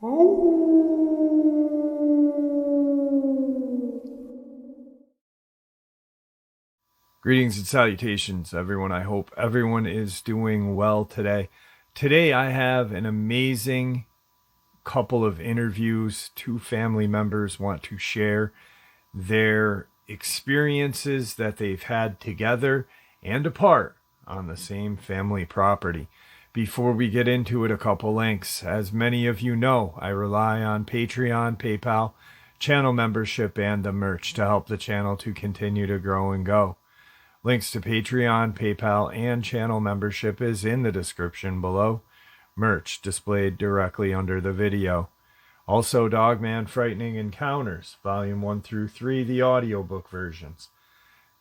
Greetings and salutations, everyone. I hope everyone is doing well today. Today, I have an amazing couple of interviews. Two family members want to share their experiences that they've had together and apart on the same family property. Before we get into it, a couple links. As many of you know, I rely on Patreon, PayPal, channel membership, and the merch to help the channel to continue to grow and go. Links to Patreon, PayPal, and channel membership is in the description below. Merch displayed directly under the video. Also, Dogman Frightening Encounters, Volume 1 through 3, the audiobook versions.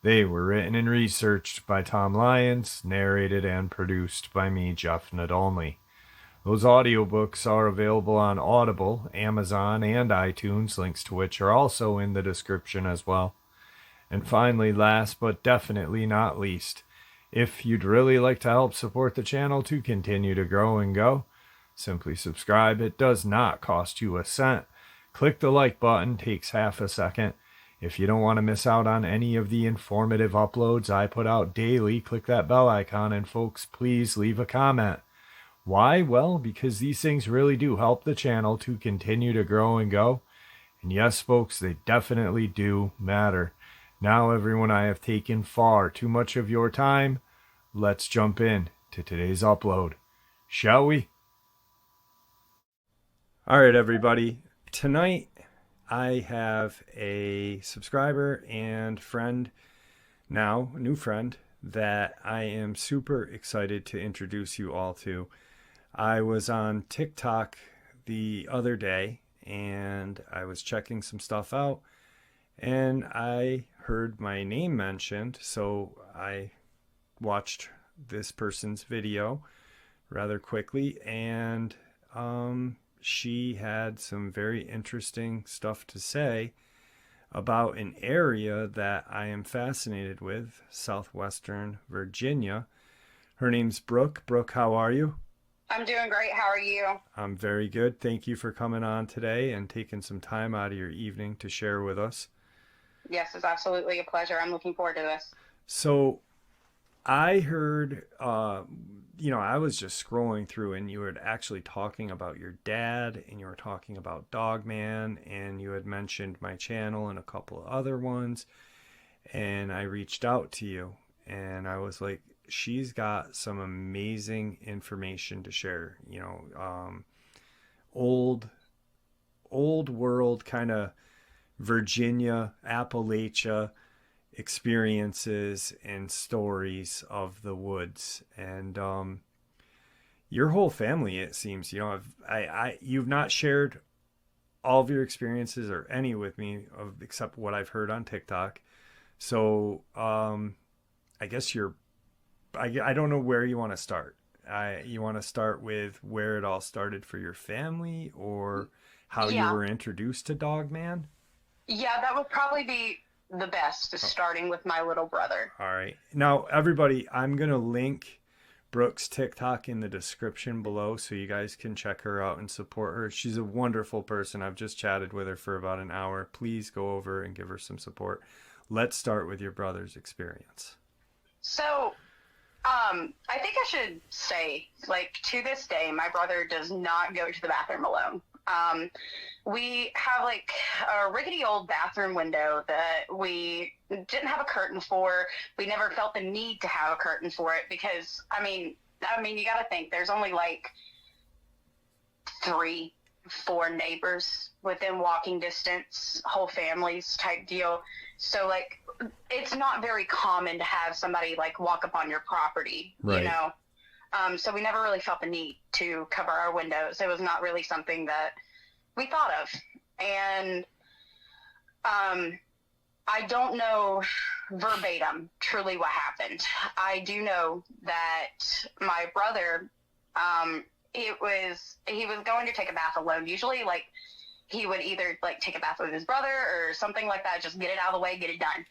They were written and researched by Tom Lyons, narrated and produced by me, Jeff Nadolny. Those audiobooks are available on Audible, Amazon, and iTunes, links to which are also in the description as well. And finally, last but definitely not least, if you'd really like to help support the channel to continue to grow and go, simply subscribe. It does not cost you a cent. Click the like button, takes half a second. If you don't want to miss out on any of the informative uploads I put out daily, click that bell icon, and folks, please leave a comment. Why? Well, because these things really do help the channel to continue to grow and go. And yes, folks, they definitely do matter. Now, everyone, I have taken far too much of your time. Let's jump in to today's upload, shall we? All right, everybody. Tonight, I have a subscriber and friend, now a new friend, that I am super excited to introduce you all to. I was on TikTok the other day, and I was checking some stuff out, and I heard my name mentioned, so I watched this person's video rather quickly, and she had some very interesting stuff to say about an area that I am fascinated with, southwestern Virginia. Her name's Brooke. Brooke, how are you? I'm doing great. How are you? I'm very good. Thank you for coming on today and taking some time out of your evening to share with us. Yes, it's absolutely a pleasure. I'm looking forward to this. So I heard, I was just scrolling through, and you were actually talking about your dad, and you were talking about Dogman, and you had mentioned my channel and a couple of other ones. And I reached out to you, and I was like, she's got some amazing information to share, old world kind of Virginia, Appalachia experiences and stories of the woods. And your whole family, it seems, you've not shared all of your experiences or any with me except what I've heard on TikTok. So I guess I don't know where you want to start. You want to start with where it all started for your family, or how you Yeah, were introduced to Dogman? yeah, that would probably be the best, is starting with my little brother. All right. Now, everybody, I'm going to link Brooke's TikTok in the description below so you guys can check her out and support her. She's a wonderful person. I've just chatted with her for about an hour. Please go over and give her some support. Let's start with your brother's experience. So, I think I should say, like, to this day, my brother does not go to the bathroom alone. We have like a rickety old bathroom window that we didn't have a curtain for. We never felt the need to have a curtain for it because, you got to think there's only like 3, 4 neighbors within walking distance, whole families type deal. So like, it's not very common to have somebody like walk up on your property, Right. So we never really felt the need to cover our windows. It was not really something that we thought of. And I don't know verbatim truly what happened. I do know that my brother, he was going to take a bath alone. Usually, like, he would either like take a bath with his brother or something like that, just get it out of the way, get it done.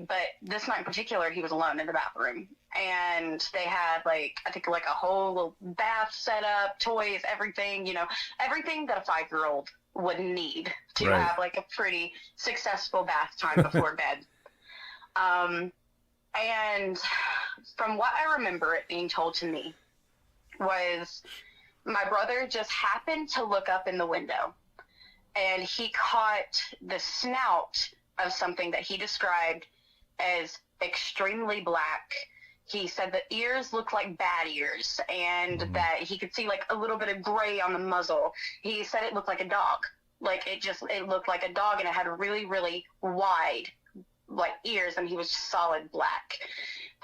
But this night in particular, he was alone in the bathroom, and they had like, I think like a whole little bath set up, toys, everything, everything that a 5-year-old would need to Right. have like a pretty successful bath time before bed. And from what I remember it being told to me was my brother just happened to look up in the window and he caught the snout of something that he described as extremely black. He said the ears looked like bat ears and that he could see like a little bit of gray on the muzzle. He said it looked like a dog. Like it looked like a dog, and it had really, really wide like ears, and he was solid black.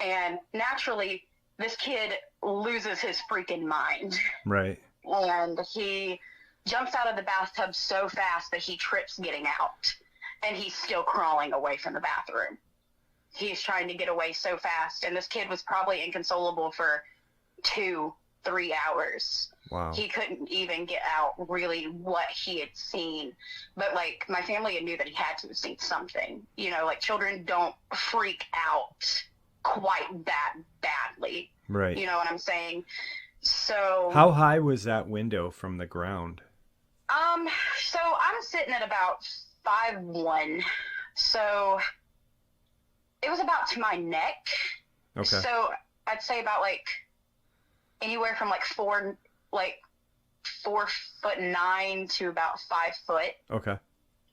And naturally, this kid loses his freaking mind. Right. And he jumps out of the bathtub so fast that he trips getting out. And he's still crawling away from the bathroom. He's trying to get away so fast. And this kid was probably inconsolable for 2-3 hours. Wow. He couldn't even get out really what he had seen. But, like, my family knew that he had to have seen something. Like, children don't freak out quite that badly. Right. You know what I'm saying? So... How high was that window from the ground? So I'm sitting at about 5'1". So it was about to my neck. Okay. So I'd say about, like, anywhere from, like, 4'9" to about 5 foot. Okay.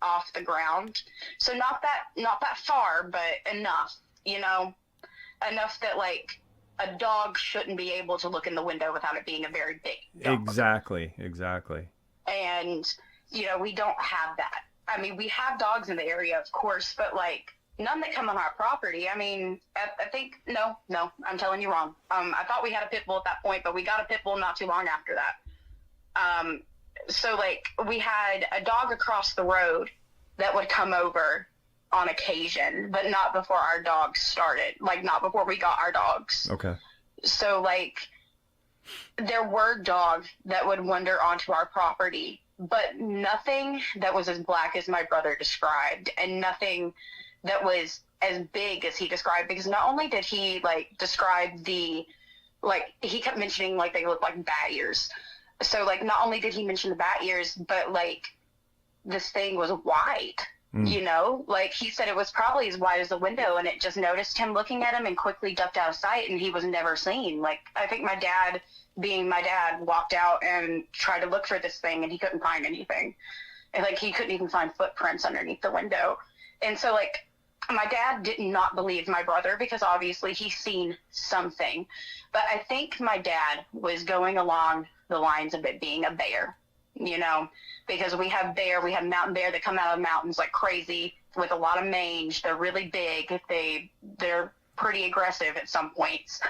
Off the ground. So not that far, but enough, enough that like a dog shouldn't be able to look in the window without it being a very big dog. Exactly. And we don't have that. I mean, we have dogs in the area, of course, but like none that come on our property. I mean, I think no, I'm telling you wrong. I thought we had a pit bull at that point, but we got a pit bull not too long after that. So like we had a dog across the road that would come over on occasion, but not before our dogs started, like not before we got our dogs. Okay. So like there were dogs that would wander onto our property, but nothing that was as black as my brother described, and nothing that was as big as he described, because not only did he like describe he kept mentioning like they look like bat ears. So, like, not only did he mention the bat ears, but, like, this thing was wide, Like, he said it was probably as wide as the window, and it just noticed him looking at him and quickly ducked out of sight, and he was never seen. Like, I think my dad, being my dad, walked out and tried to look for this thing, and he couldn't find anything. And, like, he couldn't even find footprints underneath the window. And so, like, my dad did not believe my brother because obviously he's seen something. But I think my dad was going along the lines of it being a bear, because we have mountain bear that come out of the mountains like crazy with a lot of mange. They're really big. They're pretty aggressive at some points.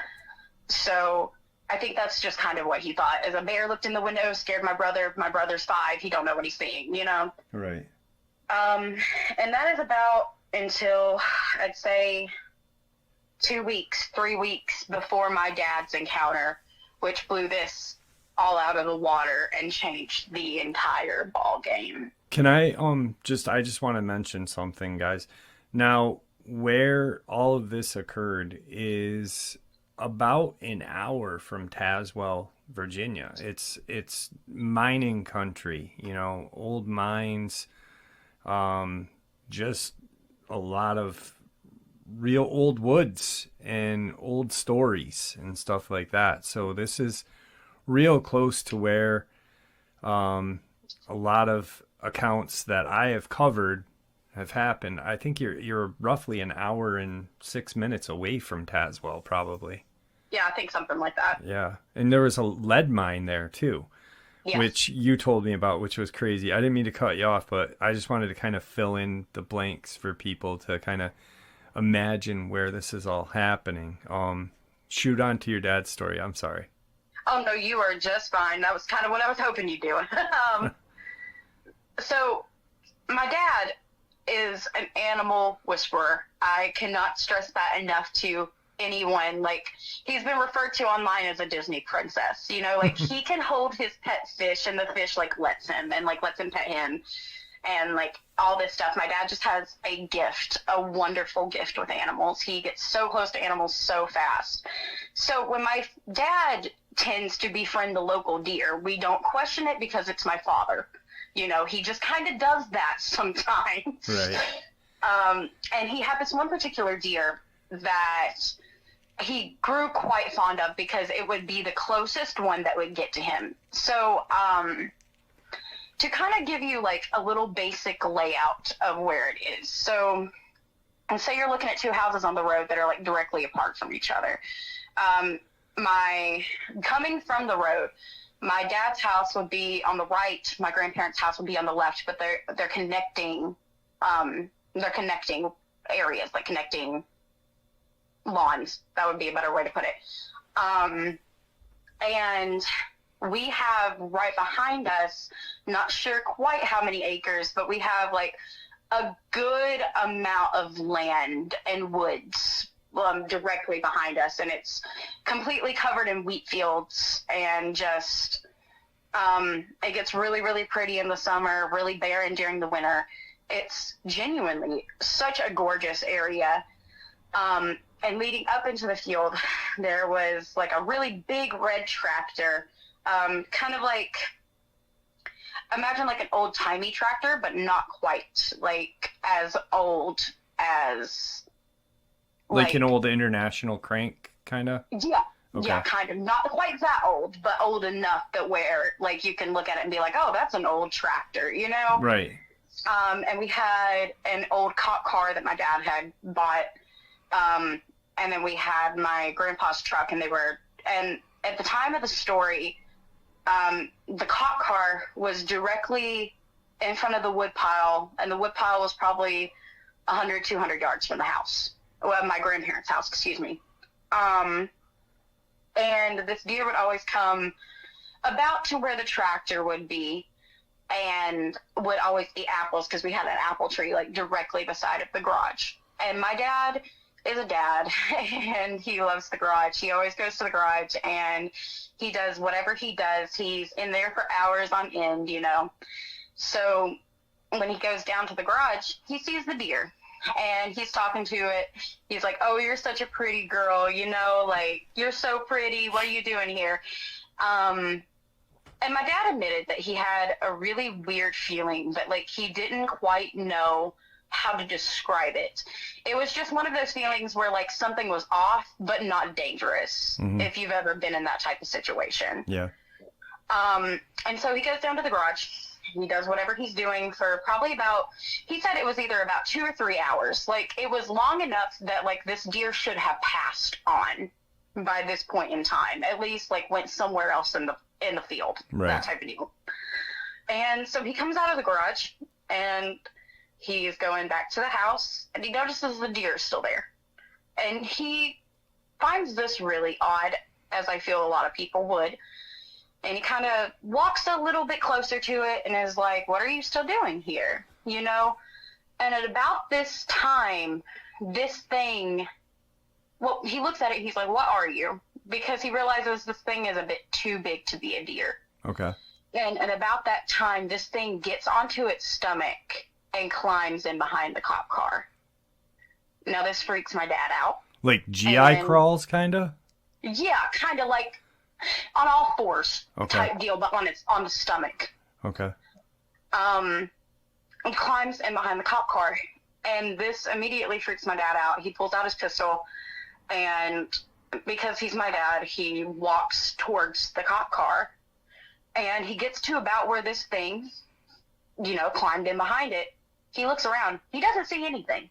So I think that's just kind of what he thought. As a bear looked in the window, scared my brother. My brother's 5. He don't know what he's seeing, Right. And that is about until I'd say 2 weeks, 3 weeks before my dad's encounter, which blew this all out of the water and changed the entire ball game. Can I I just want to mention something, guys. Now, where all of this occurred is about an hour from Tazewell, Virginia. It's mining country, old mines, just a lot of real old woods and old stories and stuff like that. So this is real close to where a lot of accounts that I have covered have happened. I think you're roughly an hour and 6 minutes away from Tazewell, probably. Yeah, I think something like that. Yeah, and there was a lead mine there too, yes. Which you told me about, which was crazy. I didn't mean to cut you off, but I just wanted to kind of fill in the blanks for people to kind of imagine where this is all happening. Shoot on to your dad's story. I'm sorry. Oh, no, you are just fine. That was kind of what I was hoping you'd do. So my dad is an animal whisperer. I cannot stress that enough to anyone. Like, he's been referred to online as a Disney princess. Like, he can hold his pet fish, and the fish, like, lets him pet him. and like all this stuff. My dad just has a wonderful gift with animals. He gets so close to animals so fast. So when my dad tends to befriend the local deer, we don't question it because it's my father. You know, he just kind of does that sometimes. Right. And he had this one particular deer that he grew quite fond of because it would be the closest one that would get to him. So, to kind of give you like a little basic layout of where it is. So, and say you're looking at two houses on the road that are like directly apart from each other. Coming from the road, my dad's house would be on the right, my grandparents' house would be on the left, but they're connecting areas, like connecting lawns. That would be a better way to put it. And we have right behind us, not sure quite how many acres, but we have like a good amount of land and woods directly behind us, and it's completely covered in wheat fields, and just it gets really, really pretty in the summer, really barren during the winter. It's genuinely such a gorgeous area. And leading up into the field, there was like a really big red tractor, kind of like, imagine like an old-timey tractor, but not quite like as old as like an old international crank, kind of? Yeah. Okay. Yeah, kind of. Not quite that old, but old enough that where like you can look at it and be like, oh, that's an old tractor, you know? Right. And we had an old cop car that my dad had bought. And then we had my grandpa's truck, and and at the time of the story, the cop car was directly in front of the wood pile, and the wood pile was probably 100, 200 yards from the house. Well, my grandparents' house, excuse me. And this deer would always come about to where the tractor would be and would always eat apples, because we had an apple tree like directly beside of the garage. And my dad is a dad, and he loves the garage. He always goes to the garage, and he does whatever he does. He's in there for hours on end, you know. So when he goes down to the garage, he sees the deer, and he's talking to it. He's like, oh, you're such a pretty girl, you know, like, you're so pretty. What are you doing here? And my dad admitted that he had a really weird feeling that, like, he didn't quite know how to describe it. It was just one of those feelings where, like, something was off, but not dangerous, if you've ever been in that type of situation. Yeah. And so he goes down to the garage. He does whatever he's doing for probably he said it was either about 2 or 3 hours. Like, it was long enough that, like, this deer should have passed on by this point in time. At least, like, went somewhere else in the field. Right. That type of deal. And so he comes out of the garage, and he's going back to the house, and he notices the deer is still there. And he finds this really odd, as I feel a lot of people would. And he kind of walks a little bit closer to it and is like, what are you still doing here? You know? And at about this time, this thing, well, he looks at it, he's like, what are you? Because he realizes this thing is a bit too big to be a deer. Okay. And about that time, this thing gets onto its stomach and climbs in behind the cop car. Now, this freaks my dad out. Like GI crawls, kind of? Yeah, kind of like on all fours type deal, but on the stomach. Okay. And climbs in behind the cop car. And this immediately freaks my dad out. He pulls out his pistol, and because he's my dad, he walks towards the cop car. And he gets to about where this thing, you know, climbed in behind it. He looks around. He doesn't see anything.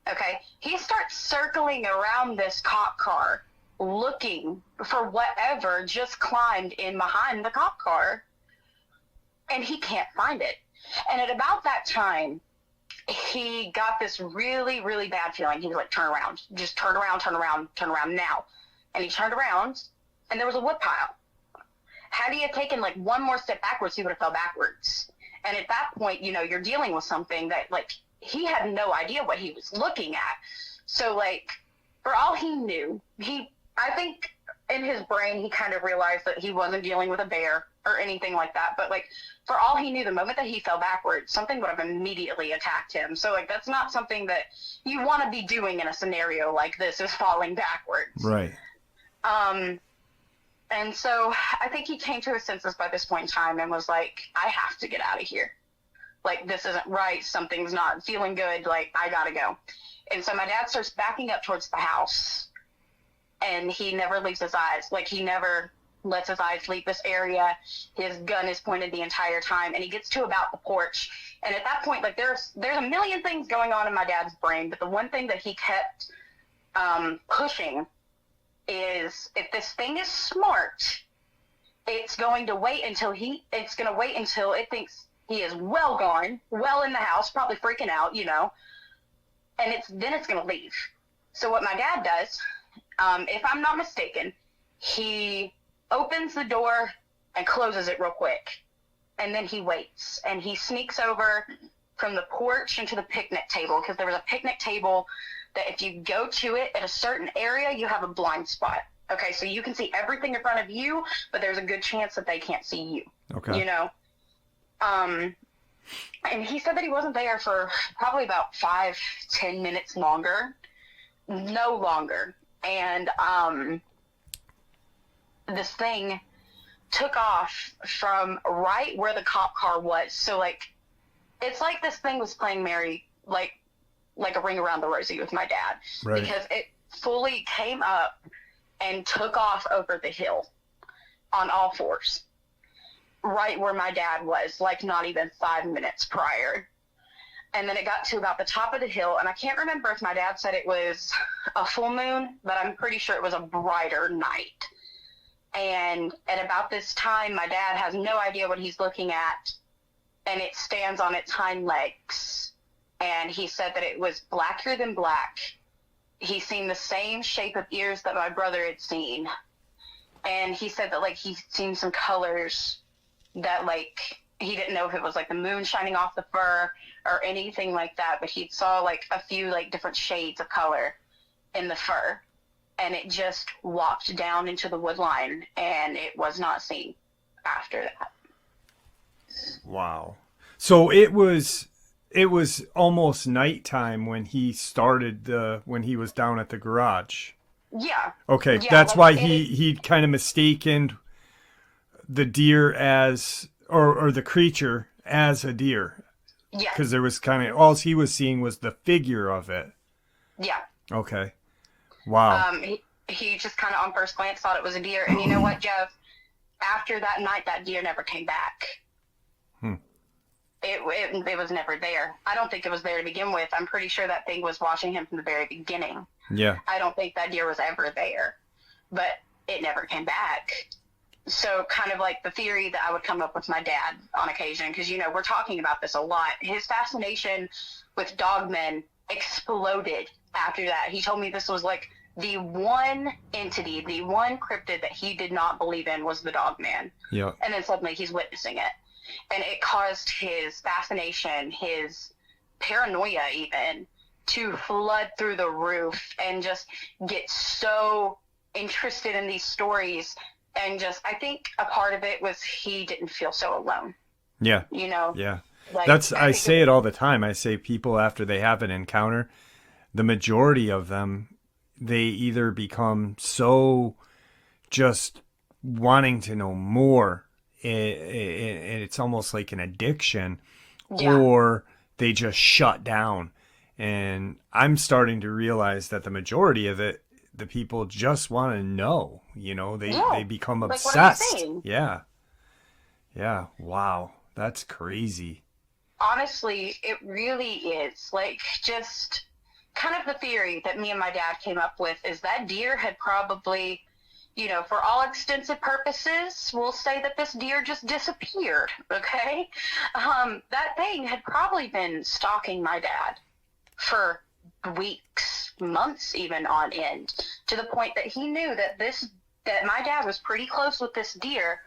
Okay? He starts circling around this cop car, looking for whatever just climbed in behind the cop car. And he can't find it. And at about that time, he got this really, really bad feeling. He was like, turn around. Just turn around, turn around, turn around now. And he turned around, and there was a wood pile. Had he had taken, like, one more step backwards, he would have fell backwards. And at that point, you know, you're dealing with something that, like, he had no idea what he was looking at. So, like, for all he knew, I think in his brain, he kind of realized that he wasn't dealing with a bear or anything like that. But, like, for all he knew, the moment that he fell backwards, something would have immediately attacked him. So, like, that's not something that you want to be doing in a scenario like this, is falling backwards. Right. And so I think he came to his senses by this point in time and was like, I have to get out of here. Like, this isn't right. Something's not feeling good. Like, I got to go. And so my dad starts backing up towards the house, and he never leaves his eyes. Like, he never lets his eyes leave this area. His gun is pointed the entire time, and he gets to about the porch. And at that point, like, there's a million things going on in my dad's brain, but the one thing that he kept pushing is, if this thing is smart, it's going to wait until it thinks he is well gone, well in the house, probably freaking out, you know, and then it's going to leave. So what my dad does, if I'm not mistaken, he opens the door and closes it real quick, and then he waits, and he sneaks over from the porch into the picnic table, because there was a picnic table that if you go to it at a certain area, you have a blind spot. Okay, so you can see everything in front of you, but there's a good chance that they can't see you. Okay. You know? And he said that he wasn't there for probably about 5-10 minutes longer. No longer. And this thing took off from right where the cop car was. So, like, it's like this thing was playing Mary, like a ring around the rosy with my dad. Right. Because it fully came up and took off over the hill on all fours, right where my dad was, like not even 5 minutes prior. And then it got to about the top of the hill, and I can't remember if my dad said it was a full moon, but I'm pretty sure it was a brighter night. And at about this time, my dad has no idea what he's looking at, and it stands on its hind legs. And he said that it was blacker than black. He's seen the same shape of ears that my brother had seen. And he said that, like, he's seen some colors that, like, he didn't know if it was, like, the moon shining off the fur or anything like that, but he saw, like, a few, like, different shades of color in the fur. And it just walked down into the wood line, and it was not seen after that. Wow. So it was almost nighttime when he when he was down at the garage. Yeah. Okay, yeah, that's like, why he kind of mistaken the deer as, or the creature as a deer. Yeah. Because there was all he was seeing was the figure of it. Yeah. Okay. Wow. He just kind of on first glance thought it was a deer. And you know what, Jeff? After that night, that deer never came back. It was never there. I don't think it was there to begin with. I'm pretty sure that thing was watching him from the very beginning. Yeah. I don't think that deer was ever there. But it never came back. So kind of like the theory that I would come up with my dad on occasion, because, you know, we're talking about this a lot. His fascination with Dogman exploded after that. He told me this was like the one entity, the one cryptid that he did not believe in was the Dogman. Yeah. And then suddenly he's witnessing it. And it caused his fascination, his paranoia even, to flood through the roof and just get so interested in these stories. And just, I think a part of it was he didn't feel so alone. Yeah. You know? Yeah. Like, I say it all the time. I say people, after they have an encounter, the majority of them, they either become so just wanting to know more, and it's almost like an addiction, Yeah. or they just shut down. And I'm starting to realize that the majority of it, the people just want to know, you know, they become like, obsessed. what are you saying? Yeah. Yeah. Wow. That's crazy. Honestly, it really is. Like, just kind of the theory that me and my dad came up with is that deer had probably, you know, for all extensive purposes, we'll say that this deer just disappeared, okay? That thing had probably been stalking my dad for weeks, months even on end, to the point that he knew that my dad was pretty close with this deer.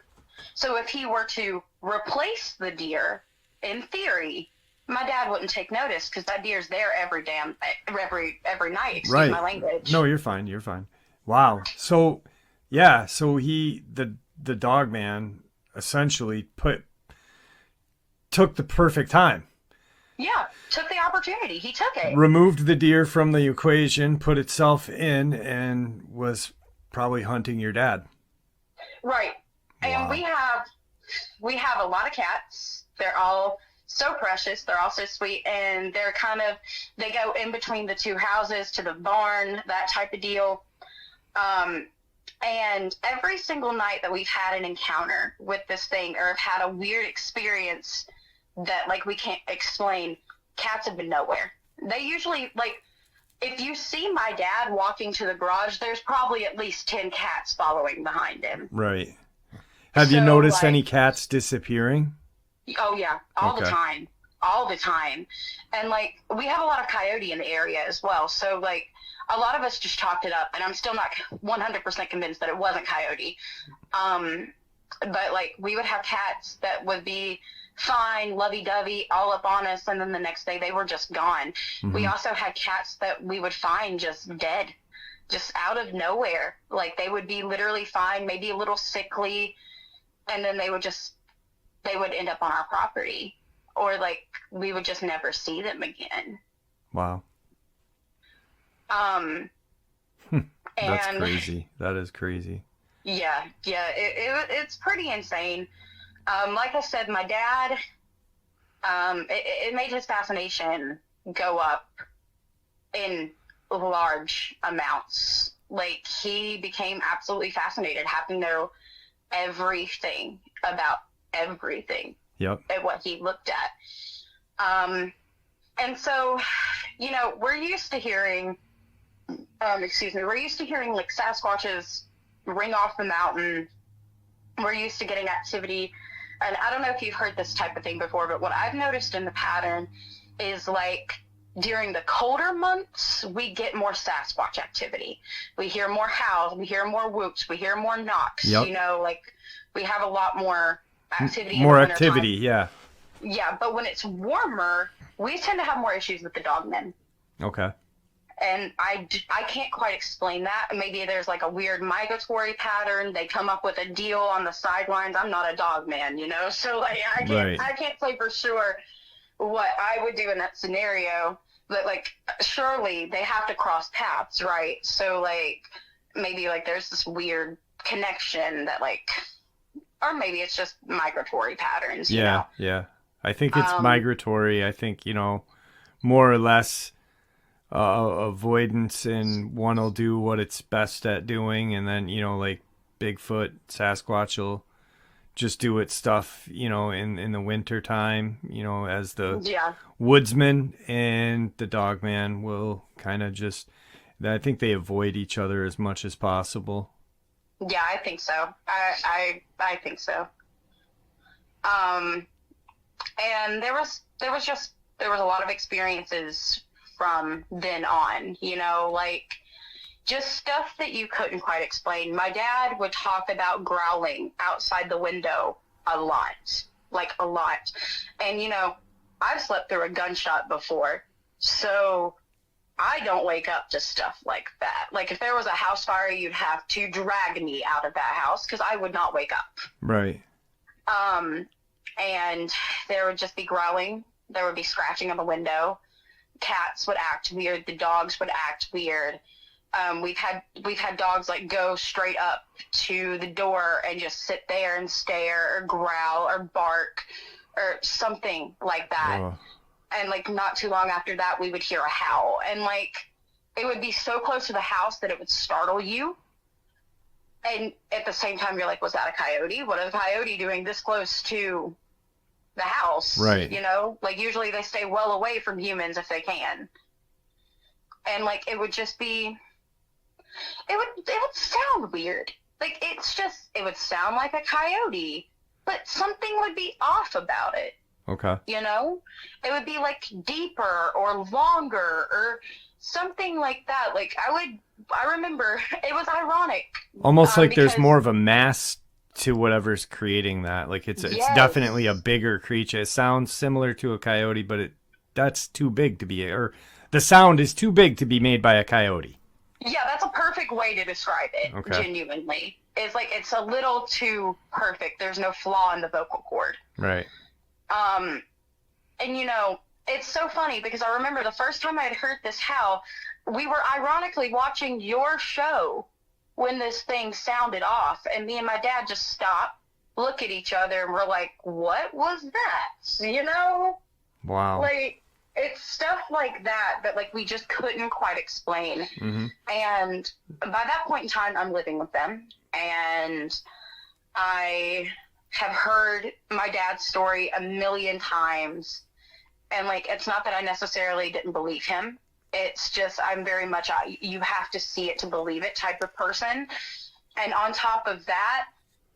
So if he were to replace the deer, in theory, my dad wouldn't take notice, because that deer's there every night. Excuse Right. my language. No, you're fine. You're fine. Wow. So, Yeah, so the dog man essentially took the perfect time. Yeah, took the opportunity. He took it. Removed the deer from the equation, put itself in, and was probably hunting your dad. Right. And Wow. we have a lot of cats. They're all so precious. They're all so sweet, and they go in between the two houses to the barn, that type of deal. And every single night that we've had an encounter with this thing or have had a weird experience that like we can't explain, cats have been nowhere. They usually, like, if you see my dad walking to the garage, there's probably at least 10 cats following behind him. Right. Have you noticed any cats disappearing? Oh yeah, all the time. All the time. And like we have a lot of coyote in the area as well. So like a lot of us just chalked it up, and I'm still not 100% convinced that it wasn't coyote. But like we would have cats that would be fine, lovey-dovey, all up on us, and then the next day they were just gone. Mm-hmm. We also had cats that we would find just dead, just out of nowhere. Like they would be literally fine, maybe a little sickly, and then they would end up on our property, or like we would just never see them again. Wow. That's crazy. That is crazy. Yeah, it's pretty insane. Like I said, my dad, it made his fascination go up in large amounts. Like he became absolutely fascinated, having to know everything about everything. Yep. At what he looked at. And so, you know, we're used to hearing like Sasquatches ring off the mountain. We're used to getting activity. And I don't know if you've heard this type of thing before, but what I've noticed in the pattern is like during the colder months, we get more Sasquatch activity. We hear more howls, we hear more whoops, we hear more knocks. Yep. You know, like we have a lot more activity. More activity, yeah. Yeah, but when it's warmer, we tend to have more issues with the dogmen. Okay. And I can't quite explain that. Maybe there's like a weird migratory pattern. They come up with a deal on the sidelines. I'm not a dog man, you know? So like I can't say for sure what I would do in that scenario. But like surely they have to cross paths, right? So like maybe like there's this weird connection that like, or maybe it's just migratory patterns. Yeah, you know? Yeah. I think it's migratory. I think, you know, more or less avoidance, and one will do what it's best at doing, and then, you know, like Bigfoot, Sasquatch will just do its stuff, you know, in the winter time, you know, as the woodsman, and the dogman will kind of just, I think they avoid each other as much as possible. Yeah, I think so. I think so. And there was a lot of experiences from then on, you know, like just stuff that you couldn't quite explain. My dad would talk about growling outside the window a lot. And, you know, I've slept through a gunshot before, so I don't wake up to stuff like that. Like if there was a house fire, you'd have to drag me out of that house because I would not wake up. Right. And there would just be growling. There would be scratching on the window. Cats would act weird. The dogs would act weird. We've had dogs like go straight up to the door and just sit there and stare or growl or bark or something like that. Oh. And like not too long after that, we would hear a howl, and like it would be so close to the house that it would startle you. And at the same time, you're like, was that a coyote? What is a coyote doing this close to the house? Right. You know, like usually they stay well away from humans if they can. And like, it would just be, it would sound weird. Like it would sound like a coyote, but something would be off about it. Okay. You know, it would be like deeper or longer or something like that. Like I remember it was ironic. Almost like there's more of a mass to whatever's creating that. Like it's definitely a bigger creature. It sounds similar to a coyote, but that's too big to be, or the sound is too big to be made by a coyote. Yeah, that's a perfect way to describe it. Okay. Genuinely. is like it's a little too perfect. There's no flaw in the vocal cord. Right. And you know, it's so funny because I remember the first time I had heard this howl, we were ironically watching your show when this thing sounded off, and me and my dad just stopped, look at each other, and we're like, what was that? You know? Wow. Like, it's stuff like that like we just couldn't quite explain. Mm-hmm. And by that point in time, I'm living with them, and I have heard my dad's story a million times. And like, it's not that I necessarily didn't believe him. It's just, I'm very much, you have to see it to believe it type of person. And on top of that,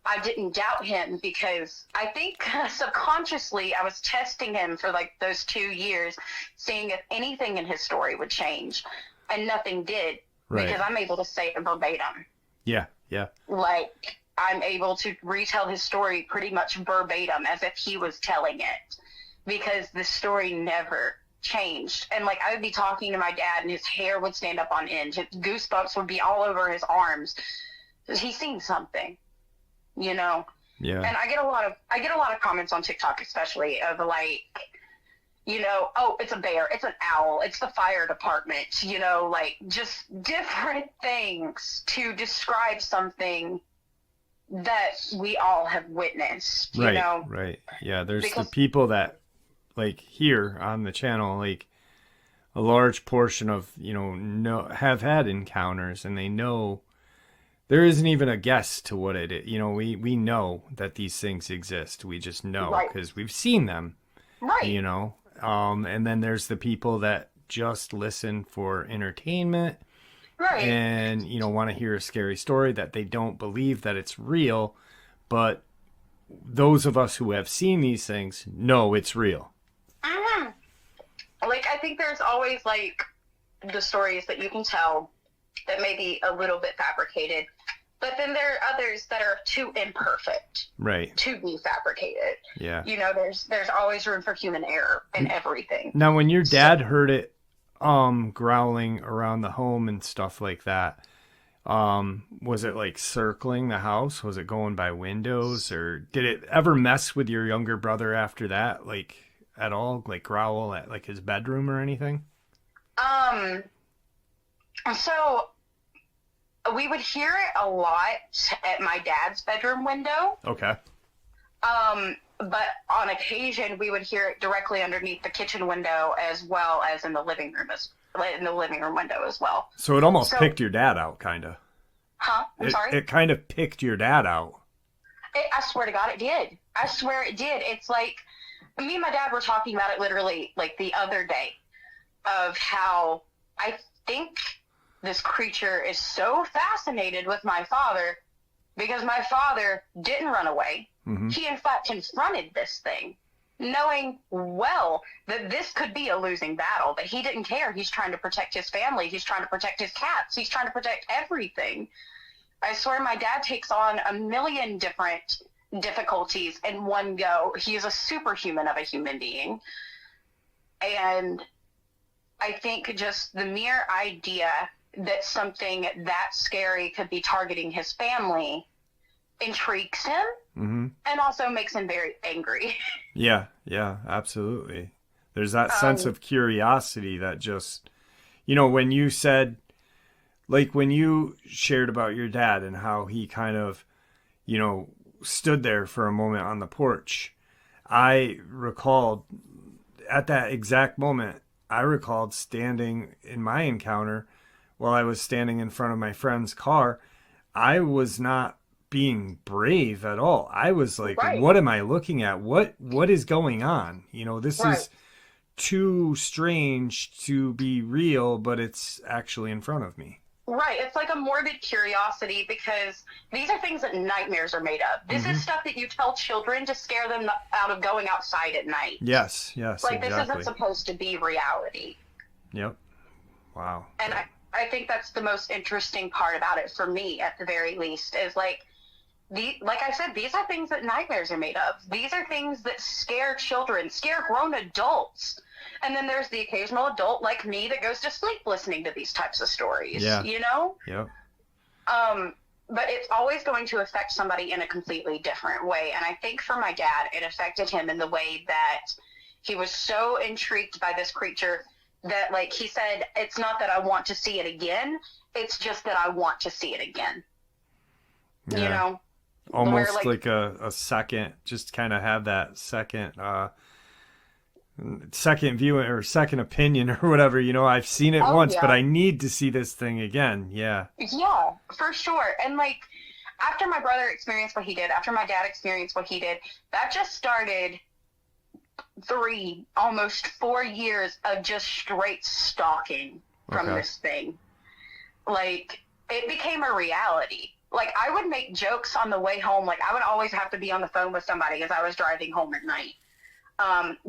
I didn't doubt him because I think subconsciously I was testing him for like those 2 years, seeing if anything in his story would change. And nothing did, because I'm able to say it verbatim. Yeah, yeah. Like, I'm able to retell his story pretty much verbatim as if he was telling it, because the story never changed. And like, I would be talking to my dad and his hair would stand up on end, his goosebumps would be all over his arms. He's seen something, you know. Yeah. And I get a lot of comments on TikTok, especially of like, you know, oh, it's a bear, it's an owl, it's the fire department, you know, like just different things to describe something that we all have witnessed, you know. Right. Yeah, there's the people that like here on the channel, like a large portion of, you know, have had encounters, and they know there isn't even a guess to what it is. You know, we know that these things exist. We just know because we've seen them. Right. You know, and then there's the people that just listen for entertainment. Right. And, you know, want to hear a scary story that they don't believe that it's real. But those of us who have seen these things know it's real. Mm-hmm. Like, I think there's always, like, the stories that you can tell that may be a little bit fabricated. But then there are others that are too imperfect to be fabricated. Yeah. You know, there's always room for human error in everything. Now, when your dad heard it growling around the home and stuff like that, was it like circling the house? Was it going by windows? Or did it ever mess with your younger brother after that, like at all? Like growl at like his bedroom or anything? So we would hear it a lot at my dad's bedroom window. Okay. But on occasion we would hear it directly underneath the kitchen window, as well as in the living room window as well. So it almost picked your dad out, kind of. Huh? I'm sorry? It kind of picked your dad out. I swear to God, it did. I swear it did. It's like, me and my dad were talking about it literally like the other day, of how I think this creature is so fascinated with my father because my father didn't run away. Mm-hmm. He, in fact, confronted this thing, knowing well that this could be a losing battle, but he didn't care. He's trying to protect his family. He's trying to protect his cats. He's trying to protect everything. I swear my dad takes on a million different difficulties in one go. He is a superhuman of a human being. And I think just the mere idea that something that scary could be targeting his family intrigues him. Mm-hmm. And also makes him very angry. Yeah, absolutely. There's that sense of curiosity that just, you know, when you said, like when you shared about your dad and how he kind of, you know, stood there for a moment on the porch, I recalled at that exact moment, I recalled standing in my encounter while I was standing in front of my friend's car. I was not being brave at all. I was like, what am I looking at? What is going on? You know, this is too strange to be real, but it's actually in front of me. Right. It's like a morbid curiosity, because these are things that nightmares are made of. This is stuff that you tell children to scare them out of going outside at night. Yes, like, exactly. This isn't supposed to be reality. Yep. Wow. And I think that's the most interesting part about it, for me at the very least, is like I said, these are things that nightmares are made of. These are things that scare children, scare grown adults. And then there's the occasional adult like me that goes to sleep listening to these types of stories, you know? Yep. but it's always going to affect somebody in a completely different way. And I think for my dad, it affected him in the way that he was so intrigued by this creature that, like he said, it's not that I want to see it again. It's just that I want to see it again. Yeah. You know? Almost where, like a second, just kind of have that second view or second opinion or whatever. You know, I've seen it once, but I need to see this thing again. Yeah. Yeah, for sure. And like, after my brother experienced what he did, after my dad experienced what he did, that just started 3, almost 4 years of just straight stalking from this thing. Like, it became a reality. Like, I would make jokes on the way home. Like, I would always have to be on the phone with somebody as I was driving home at night.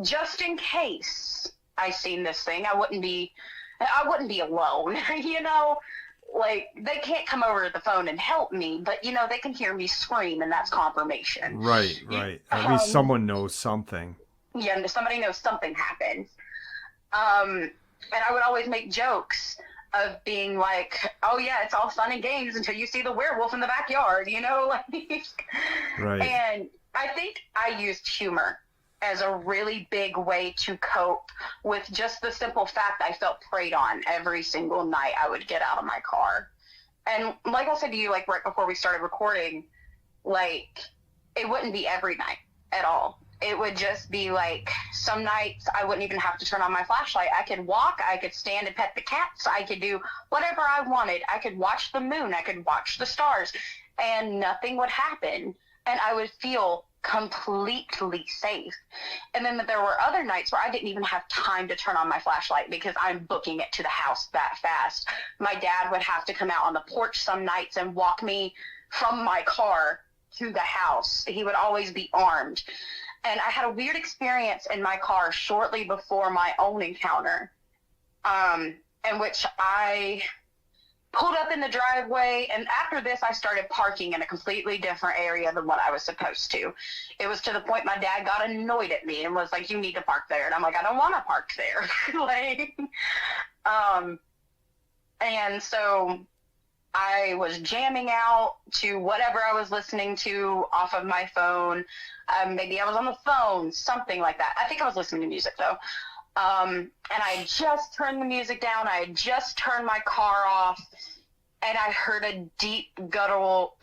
Just in case I seen this thing, I wouldn't be alone, you know? Like, they can't come over to the phone and help me, but, you know, they can hear me scream, and that's confirmation. Right. At least someone knows something. Yeah, somebody knows something happened. And I would always make jokes of being like, oh yeah, it's all fun and games until you see the werewolf in the backyard, you know? Right. And I think I used humor as a really big way to cope with just the simple fact I felt preyed on every single night I would get out of my car. And like I said to you, like right before we started recording, like it wouldn't be every night at all. It would just be like some nights I wouldn't even have to turn on my flashlight. I could walk, I could stand and pet the cats, I could do whatever I wanted. I could watch the moon, I could watch the stars, and nothing would happen. And I would feel completely safe. And then there were other nights where I didn't even have time to turn on my flashlight because I'm booking it to the house that fast. My dad would have to come out on the porch some nights and walk me from my car to the house. He would always be armed. And I had a weird experience in my car shortly before my own encounter, in which I pulled up in the driveway, and after this, I started parking in a completely different area than what I was supposed to. It was to the point my dad got annoyed at me and was like, you need to park there. And I'm like, I don't want to park there. And so I was jamming out to whatever I was listening to off of my phone. Maybe I was on the phone, something like that. I think I was listening to music, though. And I had just turned the music down. I had just turned my car off, and I heard a deep guttural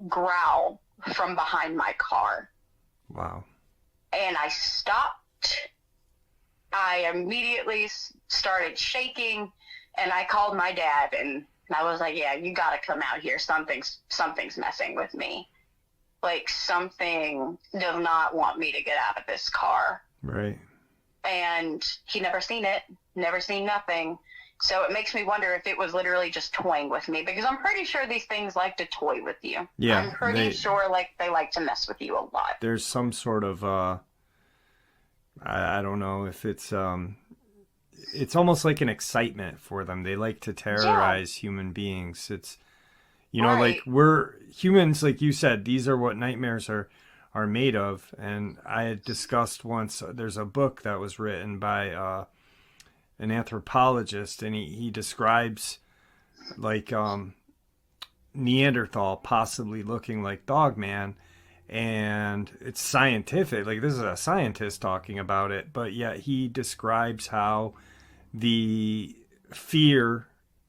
growl from behind my car. Wow. And I stopped. I immediately started shaking, and I called my dad, and I was like, yeah, you got to come out here. Something's messing with me. Like, something does not want me to get out of this car. Right. And he never seen it, never seen nothing. So it makes me wonder if it was literally just toying with me, because I'm pretty sure these things like to toy with you. Yeah. I'm pretty sure like they like to mess with you a lot. There's some sort of, I don't know if it's almost like an excitement for them. They like to terrorize human beings. It's, you know, like we're humans, like you said, these are what nightmares are made of. And I had discussed once, there's a book that was written by an anthropologist, and he describes like Neanderthal possibly looking like Dogman, and it's scientific. Like, this is a scientist talking about it, but yet he describes how the fear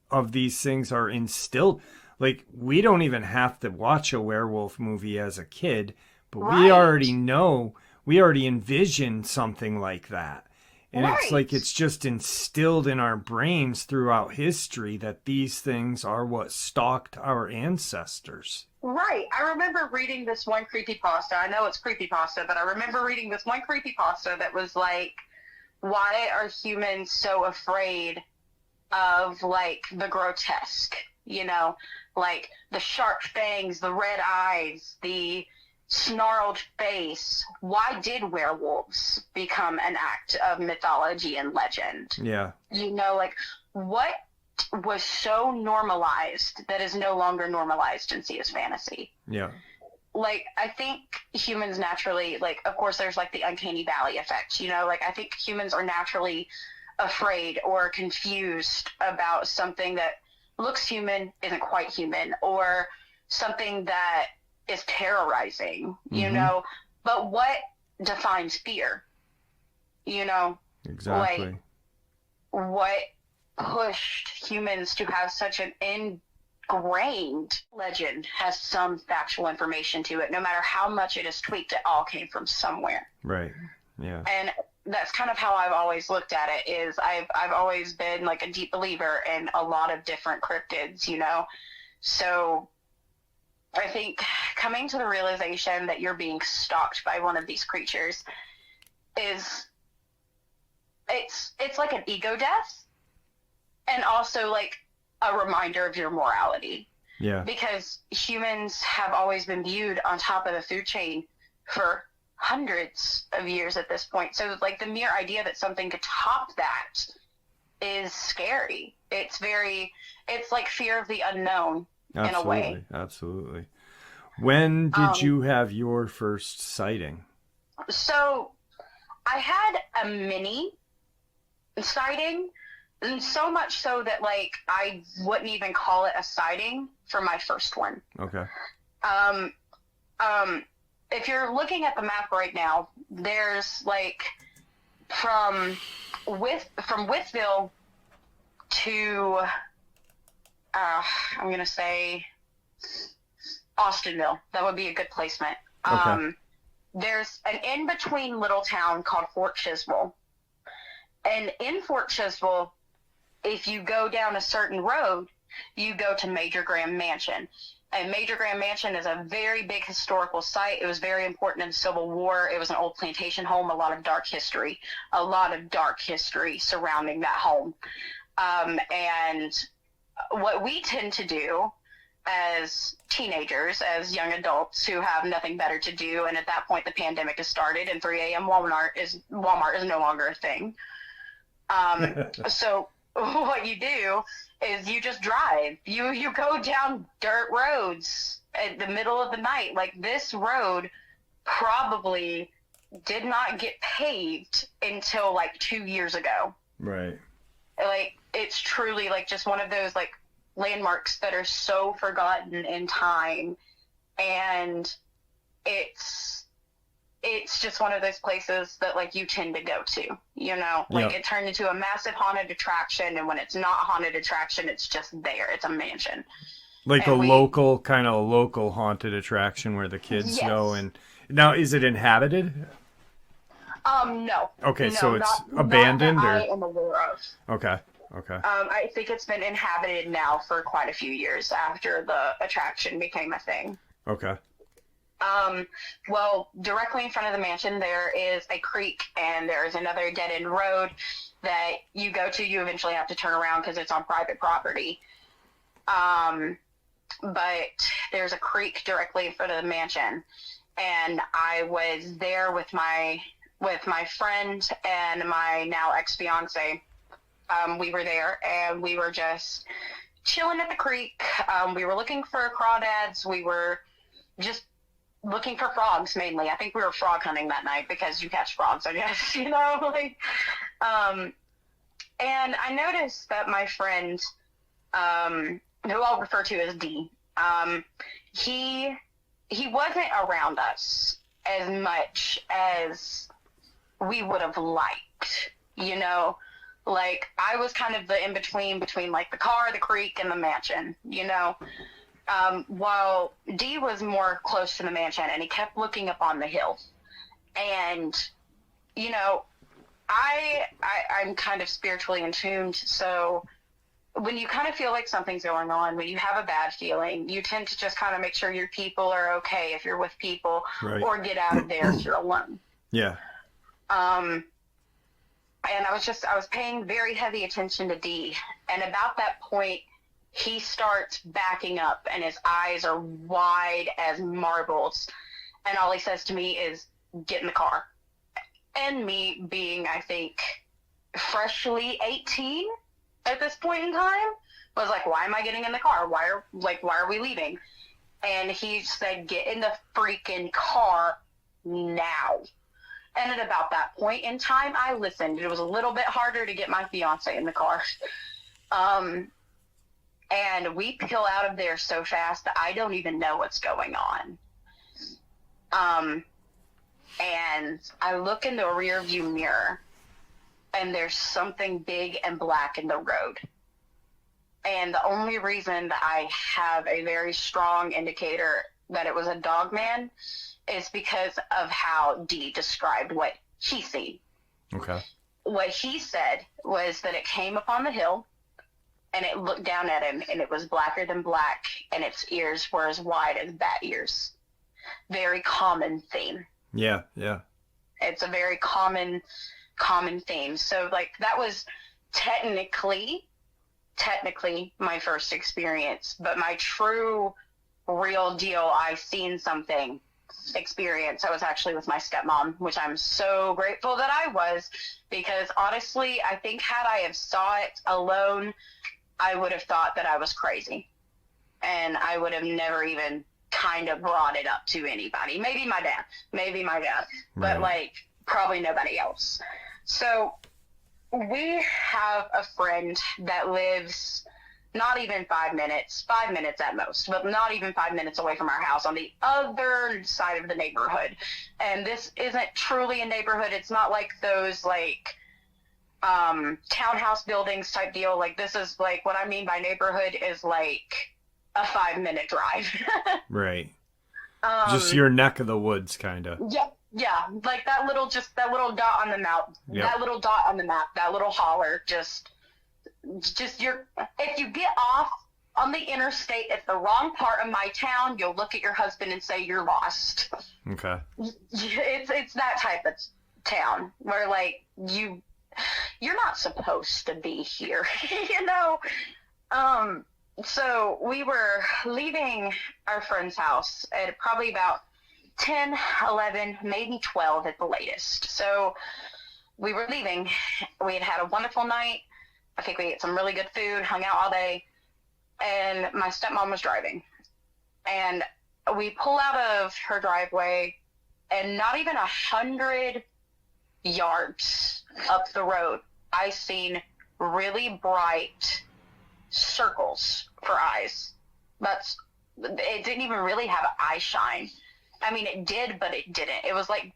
of these things are instilled. Like, we don't even have to watch a werewolf movie as a kid, but we already know, we already envision something like that. And it's like, it's just instilled in our brains throughout history that these things are what stalked our ancestors. Right. I remember reading this one creepypasta. I know it's creepypasta, but I remember reading this one creepypasta that was like, why are humans so afraid of, like, the grotesque? You know, like the sharp fangs, the red eyes, the snarled face. Why did werewolves become an act of mythology and legend? Yeah. You know, like, what was so normalized that is no longer normalized and see as fantasy? Yeah. Like, I think humans naturally, like, of course there's like the uncanny valley effect, you know, like I think humans are naturally afraid or confused about something that looks human, isn't quite human, or something that is terrorizing, you Mm-hmm. know, but what defines fear? You know, Exactly. like what pushed humans to have such an ingrained legend has some factual information to it. No matter how much it is tweaked, it all came from somewhere. Right. Yeah. And that's kind of how I've always looked at it. Is I've always been like a deep believer in a lot of different cryptids, you know. So I think coming to the realization that you're being stalked by one of these creatures is it's like an ego death, and also like a reminder of your morality. Yeah. Because humans have always been viewed on top of the food chain for hundreds of years at this point. So like the mere idea that something could top that is scary. It's like fear of the unknown in a way. Absolutely. When did you have your first sighting? So I had a mini sighting, and so much so that like I wouldn't even call it a sighting for my first one. Okay. Um, if you're looking at the map right now, there's like from Withville to I'm gonna say Austinville. That would be a good placement. Okay. There's an in-between little town called Fort Chiswell. And in Fort Chiswell, if you go down a certain road, you go to Major Graham Mansion. And Major Graham Mansion is a very big historical site. It was very important in the Civil War. It was an old plantation home, a lot of dark history surrounding that home. And what we tend to do as teenagers, as young adults who have nothing better to do, and at that point the pandemic has started, and 3 a.m. Walmart is no longer a thing. So what you do is you just drive. You go down dirt roads at the middle of the night. Like this road probably did not get paved until like 2 years ago. Right. Like it's truly like just one of those like landmarks that are so forgotten in time, and it's just one of those places that like you tend to go to, you know, like Yep. It turned into a massive haunted attraction, and when it's not a haunted attraction, it's just there. It's a mansion. Like And a local haunted attraction where the kids Yes. go. And now, is it inhabited? No. Okay, No, so it's not abandoned, that or I am aware of. okay. Okay. I think it's been inhabited now for quite a few years after the attraction became a thing. Okay. Well, directly in front of the mansion, there is a creek, and there's another dead-end road that you go to. You eventually have to turn around because it's on private property. But there's a creek directly in front of the mansion, and I was there with my friend and my now ex-fiance. We were there, and we were just chilling at the creek. We were looking for crawdads. We were just looking for frogs mainly. I think we were frog hunting that night because you catch frogs, I guess, you know, like, and I noticed that my friend, who I'll refer to as D, he wasn't around us as much as we would have liked, you know, like I was kind of the in-between between like the car, the creek, and the mansion, you know. While D was more close to the mansion, and he kept looking up on the hill. And, you know, I'm kind of spiritually in tuned, so when you kind of feel like something's going on, when you have a bad feeling, you tend to just kind of make sure your people are okay if you're with people, Right. or get out of there if you're alone. Yeah. And I was paying very heavy attention to D, and about that point, he starts backing up, and his eyes are wide as marbles. And all he says to me is, "Get in the car." And me being, I think, freshly 18 at this point in time, was like, why am I getting in the car? Why are we leaving? And he said, "Get in the freaking car now." And at about that point in time, I listened. It was a little bit harder to get my fiance in the car. And we peel out of there so fast that I don't even know what's going on. And I look in the rear view mirror, and there's something big and black in the road. And the only reason that I have a very strong indicator that it was a Dogman is because of how Dee described what he seen. Okay. What he said was that it came upon the hill, and it looked down at him, and it was blacker than black, and its ears were as wide as bat ears. Very common theme. Yeah, yeah. It's a very common theme. So, like, that was technically my first experience, but my true, real deal, I seen something experience, I was actually with my stepmom, which I'm so grateful that I was, because honestly, I think had I have saw it alone, I would have thought that I was crazy, and I would have never even kind of brought it up to anybody. Maybe my dad, but like probably nobody else. So we have a friend that lives not even 5 minutes at most, but not even 5 minutes away from our house on the other side of the neighborhood. And this isn't truly a neighborhood. It's not like those like townhouse buildings type deal. Like, this is like, what I mean by neighborhood is like a 5-minute drive. Right. Just your neck of the woods, kind of. Yep. Yeah. Like that little dot on the map, Yep. that little dot on the map, that little holler, just if you get off on the interstate at the wrong part of my town, you'll look at your husband and say you're lost. Okay. It's that type of town where like you're not supposed to be here, you know? So we were leaving our friend's house at probably about 10, 11, maybe 12 at the latest. So we were leaving. We had a wonderful night. I think we ate some really good food, hung out all day, and my stepmom was driving. And we pull out of her driveway, and not even 100 yards up the road, I seen really bright circles for eyes. It didn't even really have eye shine. I mean, it did, but it didn't. It was like,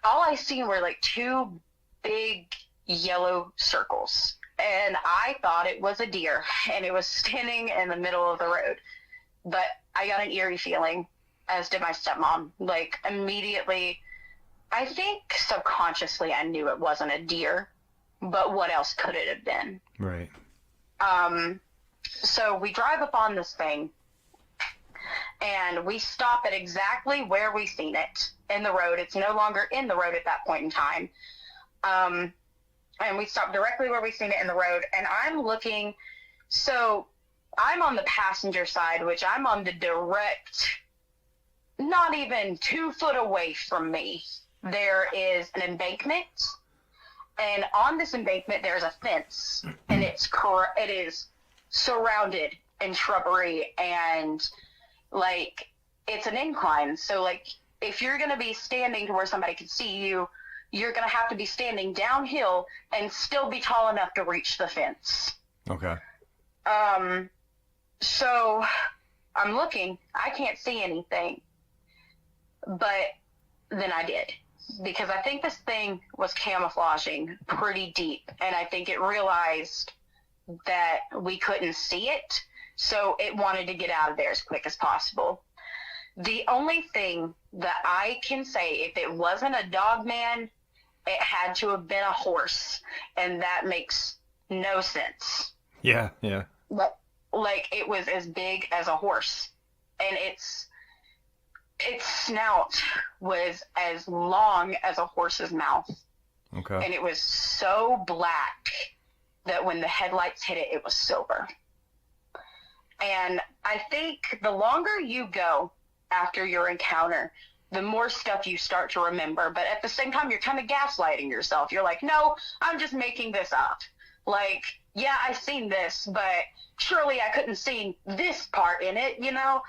all I seen were like two big yellow circles, and I thought it was a deer, and it was standing in the middle of the road. But I got an eerie feeling, as did my stepmom. Like, immediately, I think subconsciously I knew it wasn't a deer, but what else could it have been? Right. So we drive up on this thing, and we stop at exactly where we seen it in the road. It's no longer in the road at that point in time. And we stopped directly where we seen it in the road, and I'm looking, so I'm on the passenger side, which I'm on the direct, not even 2 foot away from me, there is an embankment, and on this embankment there's a fence, and it is surrounded in shrubbery, and like, it's an incline, so like, if you're going to be standing to where somebody can see you, you're going to have to be standing downhill and still be tall enough to reach the fence. Okay. So I'm looking, I can't see anything, but then I did, because I think this thing was camouflaging pretty deep, and I think it realized that we couldn't see it, so it wanted to get out of there as quick as possible. The only thing that I can say, if it wasn't a Dogman, it had to have been a horse, and that makes no sense. Yeah, yeah. But, like, it was as big as a horse, and its snout was as long as a horse's mouth. Okay. And it was so black that when the headlights hit it, it was silver. And I think the longer you go after your encounter, the more stuff you start to remember. But at the same time, you're kind of gaslighting yourself. You're like, no, I'm just making this up. Like, yeah, I seen this, but surely I couldn't see this part in it, you know?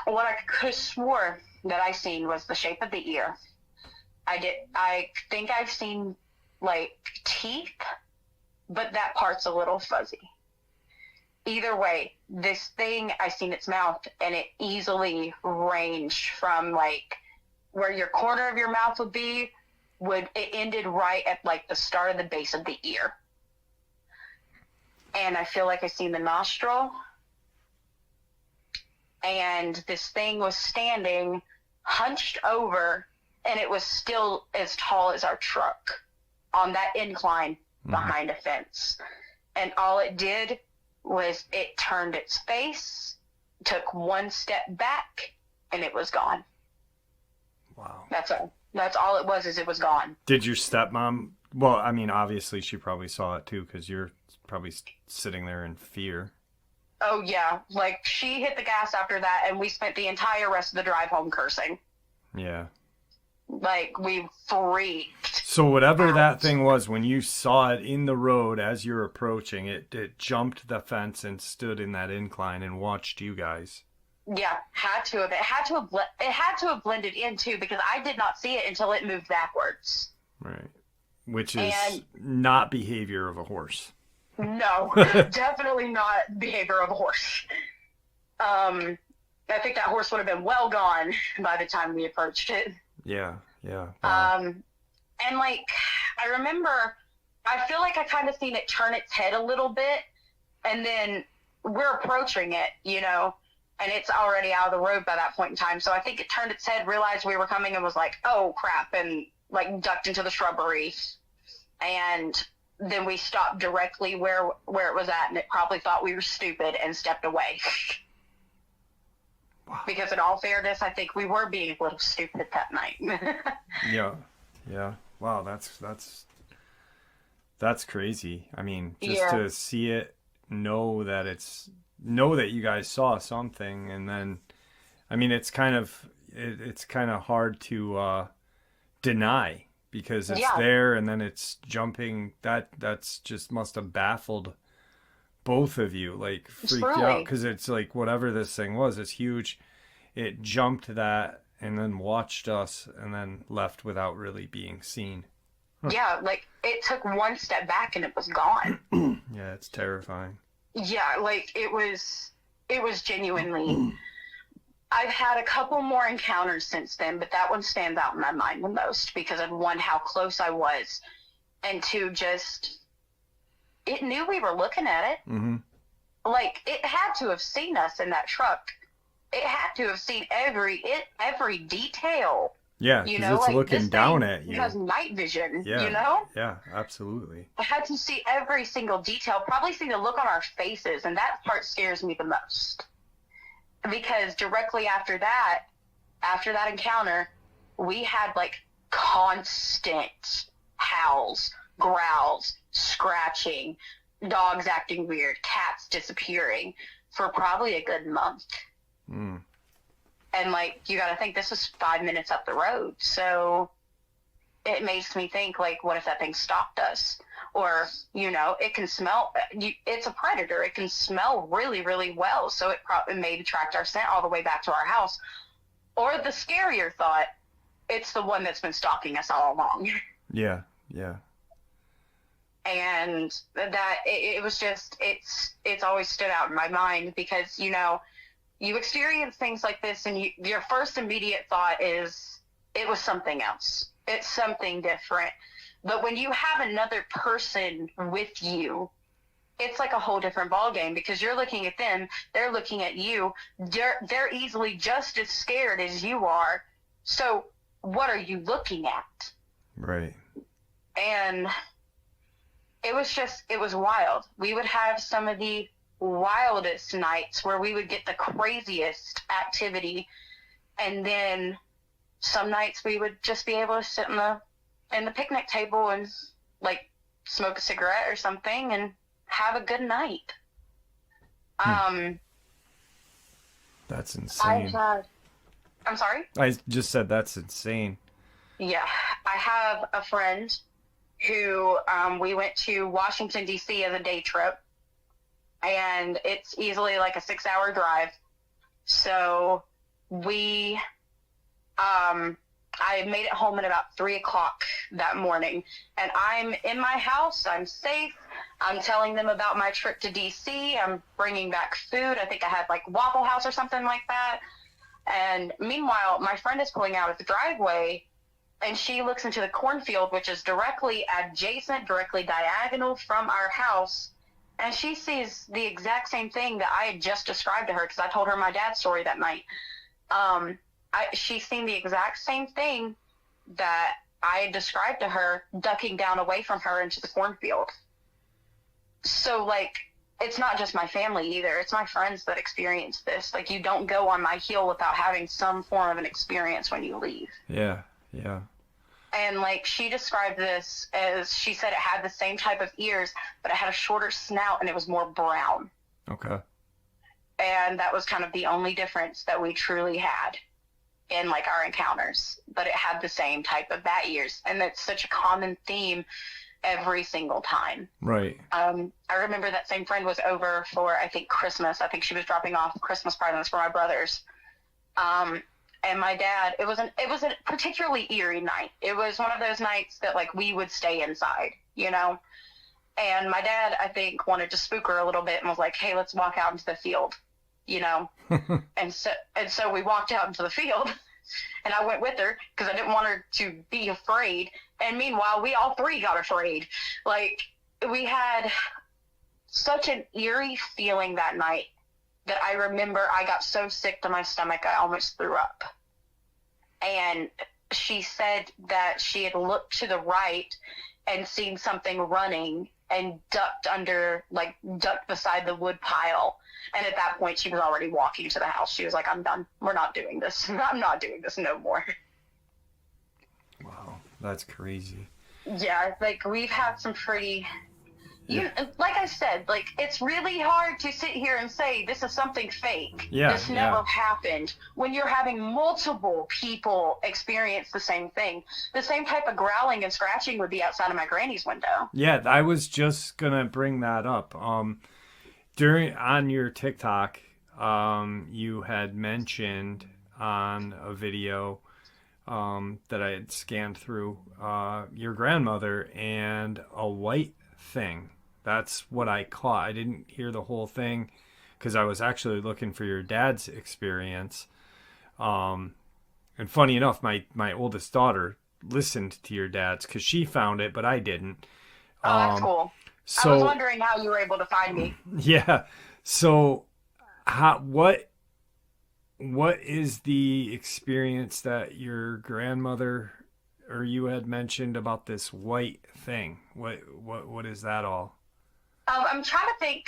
What I could have swore that I seen was the shape of the ear. I think I've seen, like, teeth, but that part's a little fuzzy. either way, this thing, I seen its mouth, and it easily ranged from like where your corner of your mouth would be, it ended right at like the start of the base of the ear. And I feel like I seen the nostril, and this thing was standing hunched over, and it was still as tall as our truck on that incline behind a fence. And all it did was it turned its face, took one step back, and it was gone. Wow. That's all. That's all it was, is it was gone. Did your stepmom, well, I mean, obviously she probably saw it too, because you're probably sitting there in fear. Oh, yeah. Like, she hit the gas after that, and we spent the entire rest of the drive home cursing. Yeah. Like, we freaked. So whatever that thing was, when you saw it in the road as you're approaching, it jumped the fence and stood in that incline and watched you guys. Yeah, had to have. It had to have blended in too, because I did not see it until it moved backwards. Right. Which is not behavior of a horse. No, definitely not behavior of a horse. I think that horse would have been well gone by the time we approached it. Yeah. Wow. And like, I remember, I feel like I kind of seen it turn its head a little bit, and then we're approaching it, you know, and it's already out of the road by that point in time. So I think it turned its head, realized we were coming, and was like, oh crap, and like ducked into the shrubbery. And then we stopped directly where it was at, and it probably thought we were stupid and stepped away. Wow. Because in all fairness, I think we were being a little stupid that night. Yeah. Wow, that's crazy. I mean, just to see it, know that you guys saw something, and then, I mean, it's kind of hard to deny, because it's there, and then it's jumping. That's just must have baffled both of you, like freaked out, because it's like, whatever this thing was, it's huge. It jumped that and then watched us and then left without really being seen. Yeah, like it took one step back and it was gone. Yeah, it's terrifying. Yeah, like it was genuinely. I've had a couple more encounters since then, but that one stands out in my mind the most, because of one, how close I was, and two, just it knew we were looking at it. Mm-hmm. Like, it had to have seen us in that truck. It had to have seen every detail. Yeah, because it's like, looking down at you. It has night vision, yeah, you know? Yeah, absolutely. I had to see every single detail, probably see the look on our faces, and that part scares me the most. Because directly after that encounter, we had like constant howls, growls, scratching, dogs acting weird, cats disappearing for probably a good month. Mm. And like, you got to think, this was 5 minutes up the road. So it makes me think, like, what if that thing stopped us? Or, you know, it can smell, it's a predator. It can smell really, really well. So it probably maybe tracked our scent all the way back to our house. Or the scarier thought, it's the one that's been stalking us all along. Yeah. And that it was just, it's always stood out in my mind, because, you know, you experience things like this, and your first immediate thought is, it was something else. It's something different. But when you have another person with you, it's like a whole different ballgame, because you're looking at them, they're looking at you, they're easily just as scared as you are. So what are you looking at? Right. And it was wild. We would have some of the wildest nights where we would get the craziest activity, and then some nights we would just be able to sit in the picnic table and like smoke a cigarette or something and have a good night. That's insane. I'm sorry? I just said that's insane. Yeah. I have a friend who we went to Washington, D.C. as a day trip, and it's easily like a 6-hour drive. So I made it home at about 3:00 that morning, and I'm in my house. I'm safe. I'm telling them about my trip to DC. I'm bringing back food. I think I had like Waffle House or something like that. And meanwhile, my friend is pulling out of the driveway, and she looks into the cornfield, which is directly adjacent, directly diagonal from our house. And she sees the exact same thing that I had just described to her, because I told her my dad's story that night. She's seen the exact same thing that I had described to her, ducking down away from her into the cornfield. So, like, it's not just my family either. It's my friends that experience this. Like, you don't go on my heel without having some form of an experience when you leave. Yeah, yeah. And, like, she described this as, she said it had the same type of ears, but it had a shorter snout and it was more brown. Okay. And that was kind of the only difference that we truly had in, like, our encounters. But it had the same type of bat ears. And that's such a common theme every single time. Right. I remember that same friend was over for, I think, Christmas. I think she was dropping off Christmas presents for my brothers. And my dad, it was a particularly eerie night. It was one of those nights that, like, we would stay inside, you know? And my dad, I think, wanted to spook her a little bit and was like, hey, let's walk out into the field, you know? and so we walked out into the field, and I went with her because I didn't want her to be afraid. And meanwhile, we all three got afraid. Like, we had such an eerie feeling that night that I remember I got so sick to my stomach I almost threw up. And she said that she had looked to the right and seen something running and ducked beside the wood pile. And at that point, she was already walking to the house. She was like, I'm done. We're not doing this. I'm not doing this no more. Wow, that's crazy. Yeah, like, we've had some pretty... like I said, like, it's really hard to sit here and say this is something fake. Yeah, this never happened, when you're having multiple people experience the same thing. The same type of growling and scratching would be outside of my granny's window. Yeah, I was just gonna bring that up. On your TikTok, you had mentioned on a video that I had scanned through your grandmother and a white thing. That's what I caught. I didn't hear the whole thing because I was actually looking for your dad's experience. And funny enough, my oldest daughter listened to your dad's because she found it, but I didn't. Oh, that's cool. So, I was wondering how you were able to find me. Yeah. So, what is the experience that your grandmother or you had mentioned about this white thing? What is that all? I'm trying to think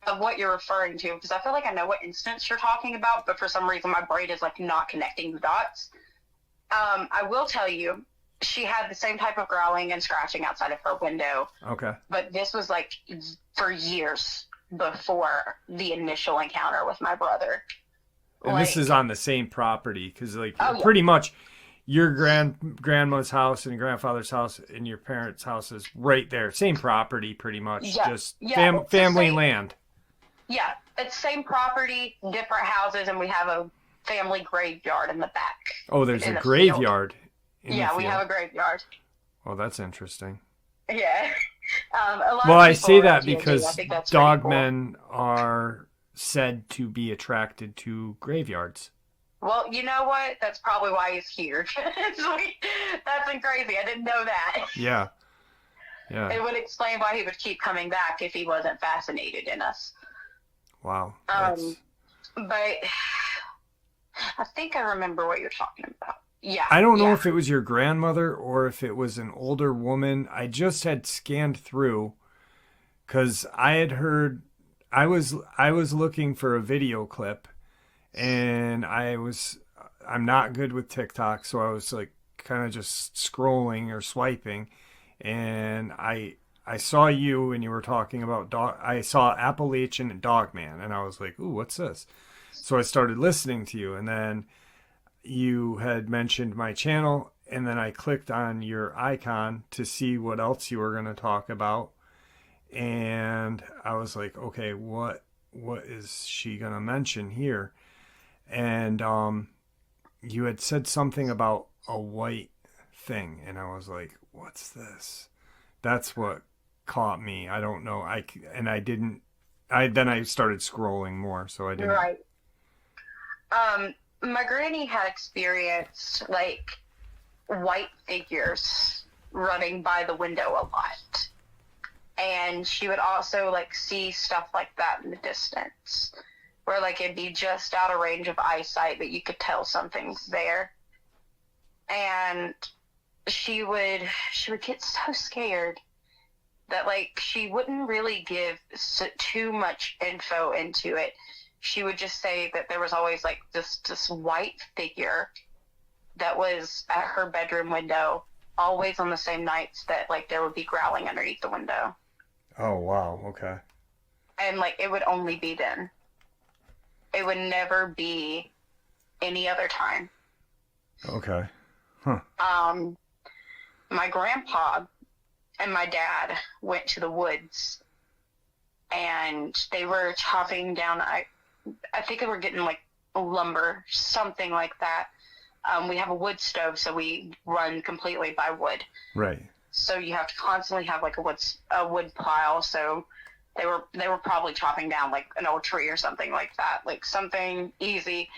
of what you're referring to, because I feel like I know what instance you're talking about, but for some reason my brain is, like, not connecting the dots. I will tell you, she had the same type of growling and scratching outside of her window. Okay. But this was, like, for years before the initial encounter with my brother. And this is on the same property, because, like, pretty much your grandma's house and grandfather's house and your parents' house is right there. Same property, pretty much. Yeah. Just family land. Yeah, it's same property, different houses, and we have a family graveyard in the back. Oh, there's a graveyard. Yeah, we have a graveyard. Oh, that's interesting. Yeah. I say that because dogmen are said to be attracted to graveyards. Well, you know what? That's probably why he's here. That's crazy. I didn't know that. Yeah. Yeah. It would explain why he would keep coming back if he wasn't fascinated in us. Wow. But I think I remember what you're talking about. Yeah. I don't know if it was your grandmother or if it was an older woman. I just had scanned through because I had heard I was looking for a video clip. And I'm not good with TikTok, so I was like kind of just scrolling or swiping, and I saw you and you were talking about I saw Appalachian and Dogman, and I was like, ooh, what's this? So I started listening to you, and then you had mentioned my channel, and then I clicked on your icon to see what else you were going to talk about, and I was like, okay, what is she going to mention here? And you had said something about a white thing, and I was like, what's this? That's what caught me. I don't know. I didn't. I started scrolling more, so I didn't. Right. My granny had experienced like white figures running by the window a lot. And she would also like see stuff like that in the distance, where like it'd be just out of range of eyesight, but you could tell something's there. And she would get so scared that like she wouldn't really give too much info into it. She would just say that there was always like this white figure that was at her bedroom window, always on the same nights that like there would be growling underneath the window. Oh, wow. Okay. And like it would only be then. It would never be any other time. Okay. Huh. My grandpa and my dad went to the woods, and they were chopping down, I think they were getting like lumber, something like that. We have a wood stove, so we run completely by wood. Right. So you have to constantly have like a wood pile. So they were probably chopping down like an old tree or something like that, like something easy.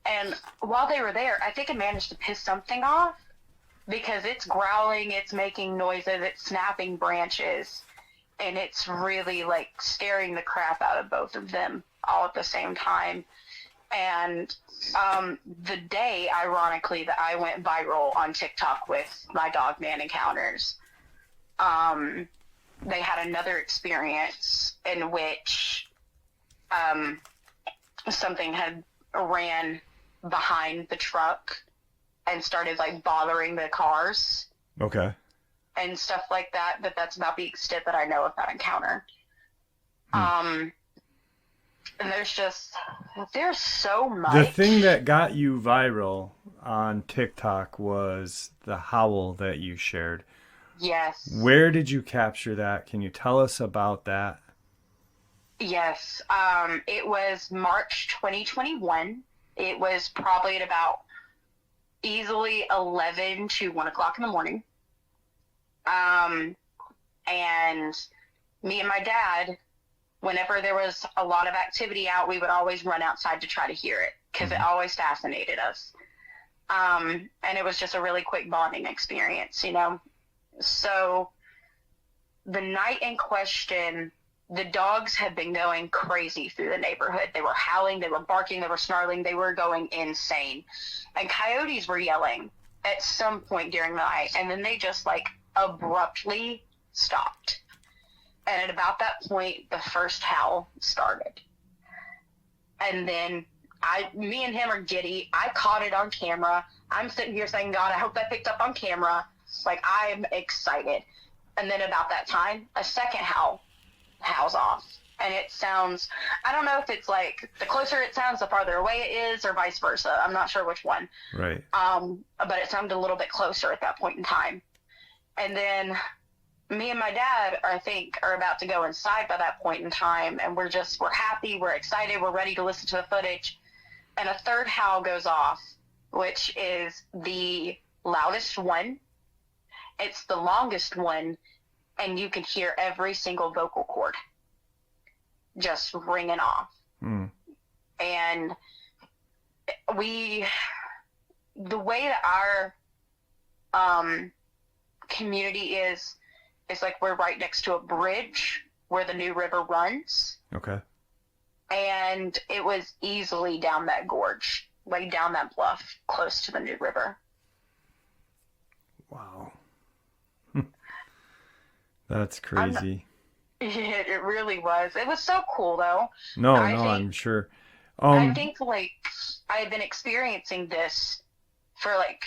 And while they were there, I think it managed to piss something off, because it's growling, it's making noises, it's snapping branches, and it's really like scaring the crap out of both of them all at the same time. And the day, ironically, that I went viral on TikTok with my Dogman encounters, they had another experience in which something had ran behind the truck and started like bothering the cars. Okay. And stuff like that. But that's about the extent that I know of that encounter. And there's so much. The thing that got you viral on TikTok was the howl that you shared. Yes. Where did you capture that? Can you tell us about that? Yes. It was March 2021. It was probably at about easily 11 to 1 o'clock in the morning. And me and my dad, whenever there was a lot of activity out, we would always run outside to try to hear it, because it always fascinated us. And it was just a really quick bonding experience, you know? So the night in question, the dogs had been going crazy through the neighborhood. They were howling, they were barking, they were snarling, they were going insane. And coyotes were yelling at some point during the night, and then they just like abruptly stopped. And at about that point, the first howl started. And then me and him are giddy. I caught it on camera. I'm sitting here saying, God, I hope that picked up on camera. Like, I'm excited. And then about that time, a second howls off. And it sounds, I don't know if it's like, the closer it sounds, the farther away it is, or vice versa. I'm not sure which one. Right. But it sounded a little bit closer at that point in time. And then me and my dad, I think, are about to go inside by that point in time. And we're happy, we're excited, we're ready to listen to the footage. And a third howl goes off, which is the loudest one. It's the longest one. And you can hear every single vocal cord just ringing off. And the way that our community is like we're right next to a bridge where the New River runs. Okay. And it was easily down that gorge, like down that bluff, close to the New River. Wow. That's crazy. It really was. It was so cool, though. I'm sure. I think, like, I had been experiencing this for, like,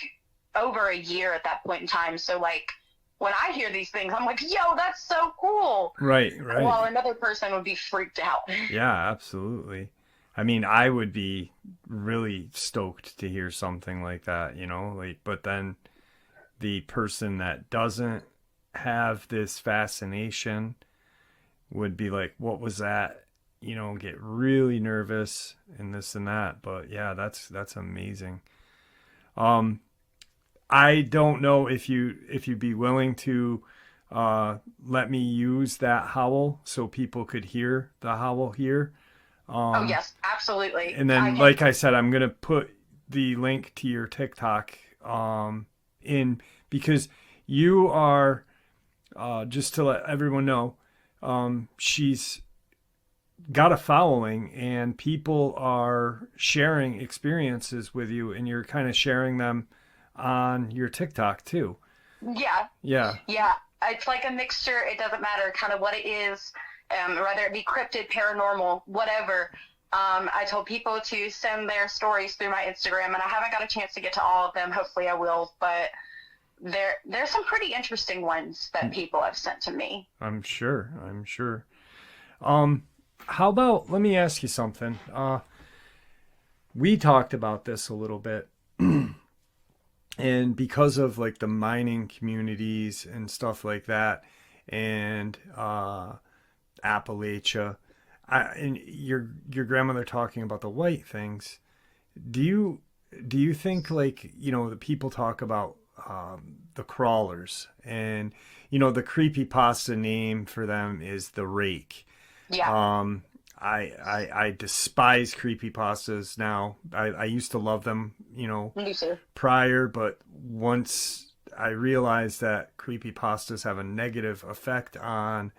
over a year at that point in time. So, like, when I hear these things, I'm like, yo, that's so cool. Right. While another person would be freaked out. Yeah, absolutely. I mean, I would be really stoked to hear something like that, you know? Like, but then the person that doesn't have this fascination would be like, what was that? You know, get really nervous and this and that. But yeah, that's amazing. I don't know if you'd be willing to let me use that howl so people could hear the howl here. Oh yes, absolutely. And I then, can. like I said, I'm gonna put the link to your TikTok in, because you are, just to let everyone know, she's got a following and people are sharing experiences with you, and you're kind of sharing them on your TikTok too. Yeah, Yeah. yeah. It's like a mixture. It doesn't matter kind of what it is, whether it be cryptid, paranormal, whatever. I told people to send their stories through my Instagram, and I haven't got a chance to get to all of them. Hopefully, I will. But there's some pretty interesting ones that people have sent to me. I'm sure. I'm sure. Um, how about, let me ask you something. We talked about this a little bit, and because of like the mining communities and stuff like that, and Appalachia, and your grandmother talking about the white things, do you think, like, the people talk about the crawlers, and the creepy pasta name for them is the rake. Yeah, um I despise creepy pastas now. I used to love them, me too. prior, but once I realized that creepy pastas have a negative effect on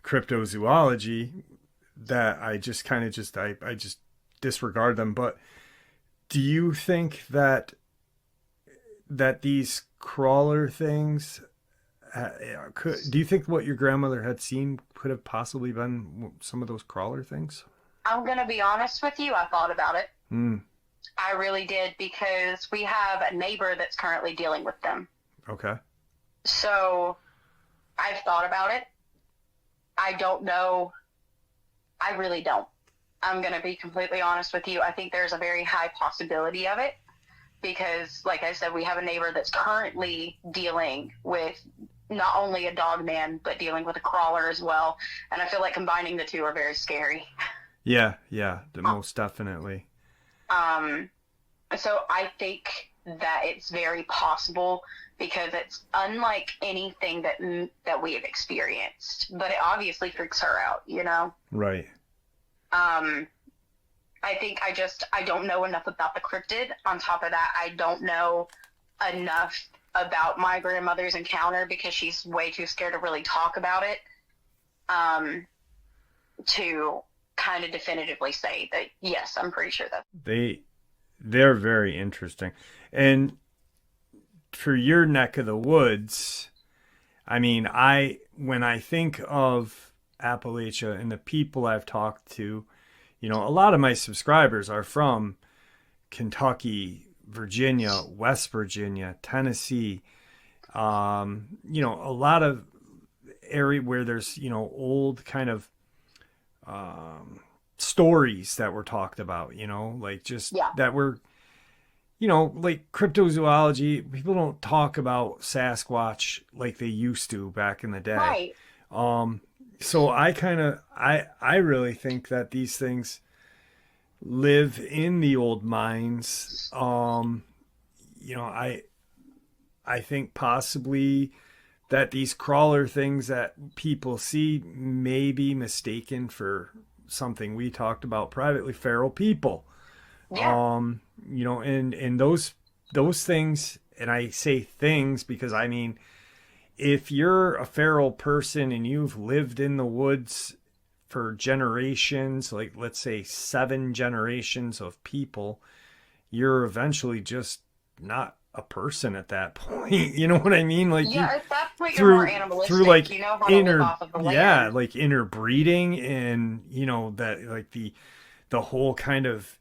cryptozoology, that I just kind of I just disregard them. But do you think that these crawler things, do you think what your grandmother had seen could have possibly been some of those crawler things? I'm gonna be honest with you. I thought about it. Hmm. I really did because we have a neighbor that's currently dealing with them. Okay. So I've thought about it. I don't know. I really don't. I'm going to be completely honest with you. I think there's a very high possibility of it because, like I said, we have a neighbor that's currently dealing with not only a Dogman, but dealing with a crawler as well. And I feel like combining the two are very scary. Yeah, yeah, most definitely. Um, so I think that it's very possible because it's unlike anything that we have experienced. But it obviously freaks her out, you know? Right. I think I don't know enough about the cryptid. On top of that, I don't know enough about my grandmother's encounter because she's way too scared to really talk about it, to kind of definitively say that, yes, I'm pretty sure that. They're very interesting. And for your neck of the woods, I mean, when I think of Appalachia and the people I've talked to, a lot of my subscribers are from Kentucky, Virginia, West Virginia, Tennessee, a lot of area where there's, old kind of stories that were talked about, like just Yeah. that were, like cryptozoology. People don't talk about Sasquatch like they used to back in the day. Right. So I really think that these things live in the old mines. I think possibly that these crawler things that people see may be mistaken for something we talked about privately, feral people. Yeah. And those things, and I say things because I mean, if you're a feral person and you've lived in the woods for generations, like let's say 7 generations of people, you're eventually just not a person at that point. You know what I mean? Like, Yeah, at that point you're through more animalistic. through like You know how to live off of the land. like interbreeding, and that like the whole kind of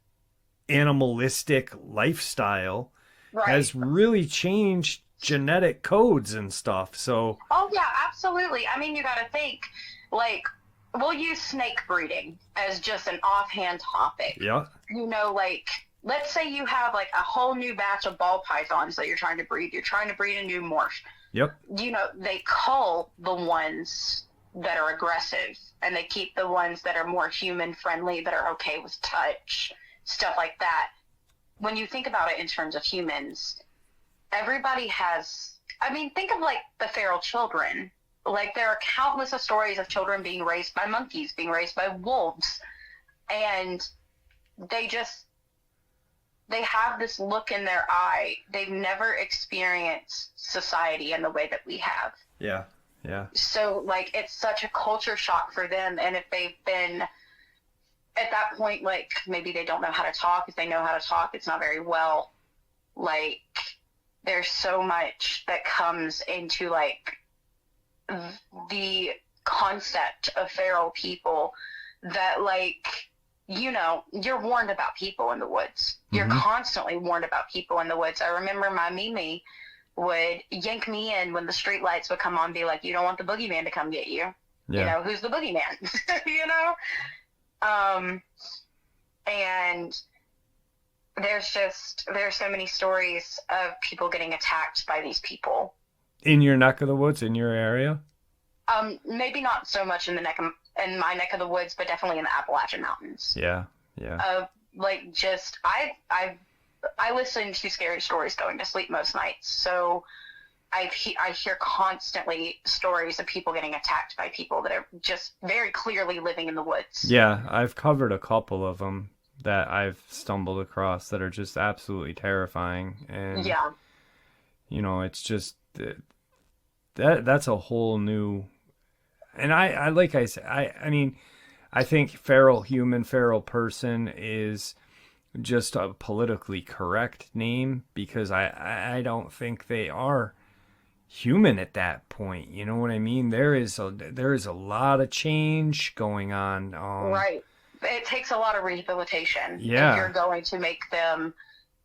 animalistic lifestyle Right. has really changed genetic codes and stuff. So Oh yeah, absolutely. I mean, you got to think, like, we'll use snake breeding as just an offhand topic. yeah. Like, let's say you have like a whole new batch of ball pythons that you're trying to breed. You're trying to breed a new morph. Yep. They cull the ones that are aggressive, and they keep the ones that are more human friendly, that are okay with touch, stuff like that. When you think about it in terms of humans, everybody has, I mean, think of like the feral children. Like, there are countless of stories of children being raised by monkeys, being raised by wolves, and they have this look in their eye. They've never experienced society in the way that we have. Yeah. Yeah. So, like, it's such a culture shock for them. And if they've been at that point, like, maybe they don't know how to talk. If they know how to talk, it's not very well. Like, there's so much that comes into, like, the concept of feral people that, like, you know, you're warned about people in the woods. You're constantly warned about people in the woods. I remember my Mimi would yank me in when the street lights would come on, be like, you don't want the boogeyman to come get you. Yeah. You know, who's the boogeyman? You know? And there's so many stories of people getting attacked by these people. In your neck of the woods, in your area? Maybe not so much in my neck of the woods, but definitely in the Appalachian Mountains. Yeah, yeah. Like, just I listen to scary stories going to sleep most nights, so I hear constantly stories of people getting attacked by people that are just very clearly living in the woods. Yeah, I've covered a couple of them that I've stumbled across that are just absolutely terrifying, and yeah, you know, it's just that's a whole new. And I like I said, I mean, I think feral person is just a politically correct name, because I don't think they are human at that point. You know what I mean? There is a lot of change going on. Right. It takes a lot of rehabilitation. Yeah. If you're going to make them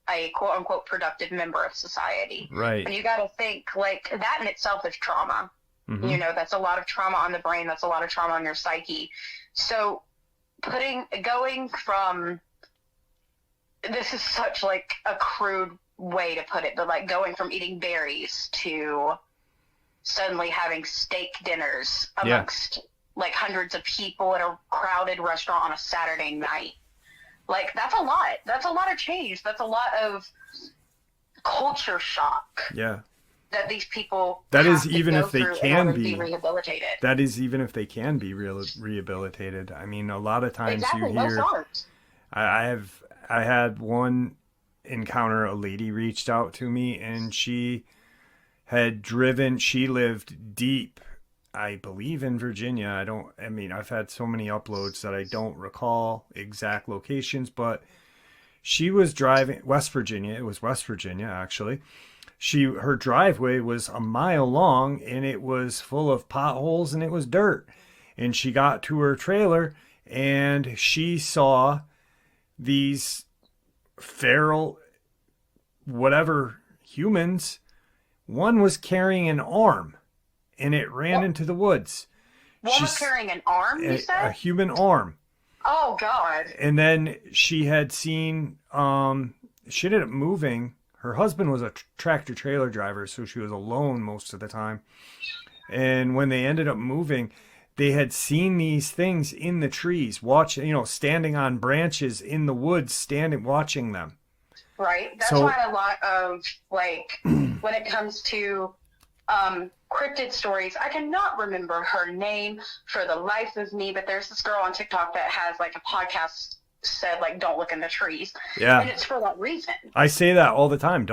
a quote unquote productive member of society. Right. And you got to think, like, that in itself is trauma. You know, that's a lot of trauma on the brain. That's a lot of trauma on your psyche. So going from, this is such, like, a crude way to put it, but, like, going from eating berries to suddenly having steak dinners amongst, like, hundreds of people at a crowded restaurant on a Saturday night. Like, that's a lot. That's a lot of change. That's a lot of culture shock. Yeah. That these people that is even if they can be rehabilitated. That is even if they can be rehabilitated. I mean, a lot of times exactly, you hear. I had one encounter. A lady reached out to me, and she lived deep, I believe, in Virginia. I've had so many uploads that I don't recall exact locations, but she was driving West Virginia. It was West Virginia, actually. Her driveway was a mile long, and it was full of potholes, and it was dirt. And she got to her trailer, and she saw these feral, whatever, humans. One was carrying an arm, and it ran into the woods. One was carrying an arm, you said? A human arm. Oh, God. And then she had seen, she ended up moving. Her husband was a tractor trailer driver, so she was alone most of the time. And when they ended up moving, they had seen these things in the trees, standing on branches in the woods, watching them. Right. That's why a lot of, like, when it comes to cryptid stories, I cannot remember her name for the life of me, but there's this girl on TikTok that has, like, a podcast said, like, don't look in the trees. Yeah. And it's for that reason. I say that all the time.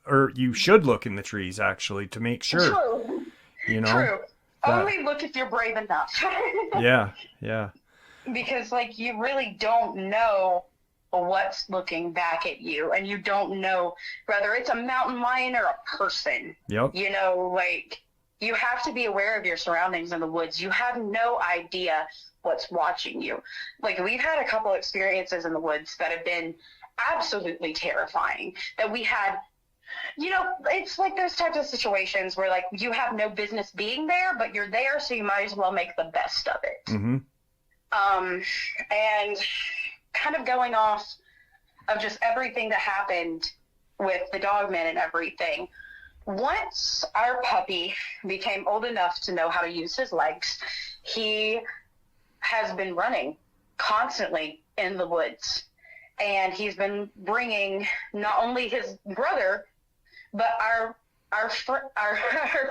Or you should look in the trees, actually, to make sure. True. You know? True. Only look if you're brave enough. Yeah, yeah. Because, like, you really don't know what's looking back at you, and you don't know whether it's a mountain lion or a person. Yep. You know, like, you have to be aware of your surroundings in the woods. You have no idea what's watching you. Like, we've had a couple experiences in the woods that have been absolutely terrifying, that we had, you know, it's like those types of situations where, like, you have no business being there, but you're there, so you might as well make the best of it. Mm-hmm. And kind of going off of just everything that happened with the Dogman and everything, once our puppy became old enough to know how to use his legs, he has been running constantly in the woods. And he's been bringing not only his brother, but our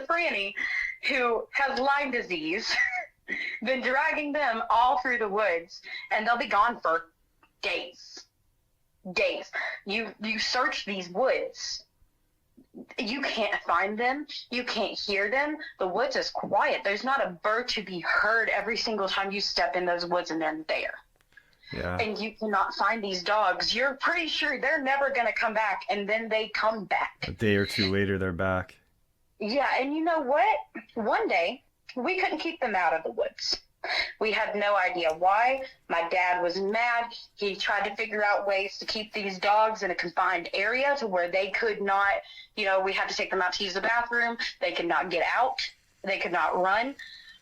Franny, who has Lyme disease, been dragging them all through the woods, and they'll be gone for days. Days. You search these woods, you can't find them. You can't hear them. The woods is quiet. There's not a bird to be heard every single time you step in those woods, and they're there. Yeah. And you cannot find these dogs. You're pretty sure they're never going to come back, and then they come back. A day or two later, they're back. Yeah, and you know what? One day, we couldn't keep them out of the woods. We had no idea why. My dad was mad. He tried to figure out ways to keep these dogs in a confined area to where they could not, we had to take them out to use the bathroom. They could not get out. They could not run.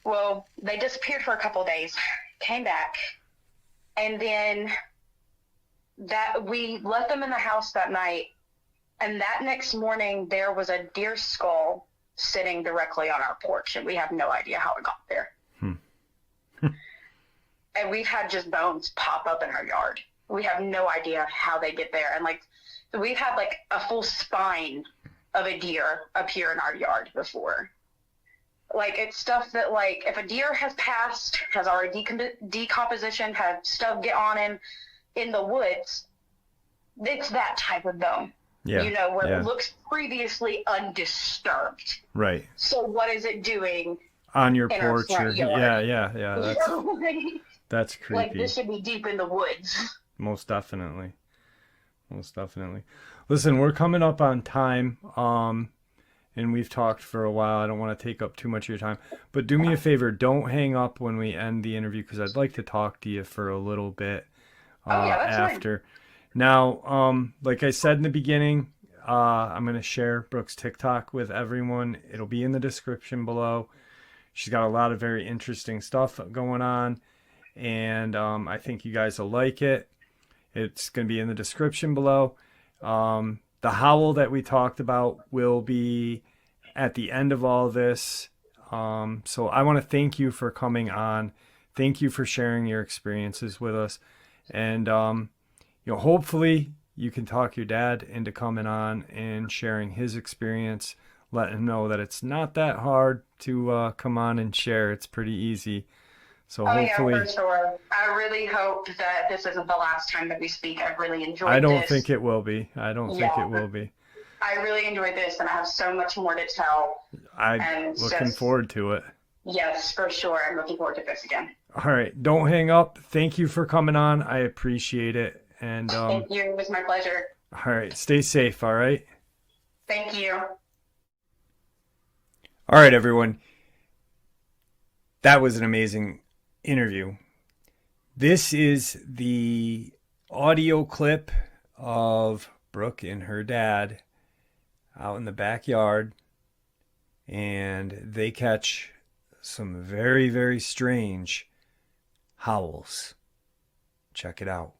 Well, they disappeared for a couple of days, came back, and then we left them in the house that night. And that next morning, there was a deer skull sitting directly on our porch, and we have no idea how it got there. And we've had just bones pop up in our yard. We have no idea how they get there. And we've had a full spine of a deer appear in our yard before. It's stuff that if a deer has passed, has already decomposition, had stuff get on him in the woods, it's that type of bone. Yeah. Where it looks previously undisturbed. Right. So what is it doing on your in porch? Our front yard? Yeah. That's creepy. This should be deep in the woods. Most definitely. Listen, we're coming up on time, and we've talked for a while. I don't want to take up too much of your time, but do me a favor, don't hang up when we end the interview, because I'd like to talk to you for a little bit after. Fine. Now, like I said in the beginning, I'm going to share Brooke's TikTok with everyone. It'll be in the description below. She's got a lot of very interesting stuff going on, and I think you guys will like it. It's going to be in the description below. The howl that we talked about will be at the end of all this. So I want to thank you for coming on. Thank you for sharing your experiences with us. And, hopefully you can talk your dad into coming on and sharing his experience. Let him know that it's not that hard to come on and share. It's pretty easy. So hopefully, yeah, for sure. I really hope that this isn't the last time that we speak. I've really enjoyed this. I don't think it will be. I really enjoyed this, and I have so much more to tell. I'm looking forward to it. Yes, for sure. I'm looking forward to this again. All right. Don't hang up. Thank you for coming on. I appreciate it. And thank you. It was my pleasure. All right. Stay safe. All right. Thank you. All right, everyone. That was an amazing interview. This is the audio clip of Brooke and her dad out in the backyard, and they catch some very, very strange howls. Check it out.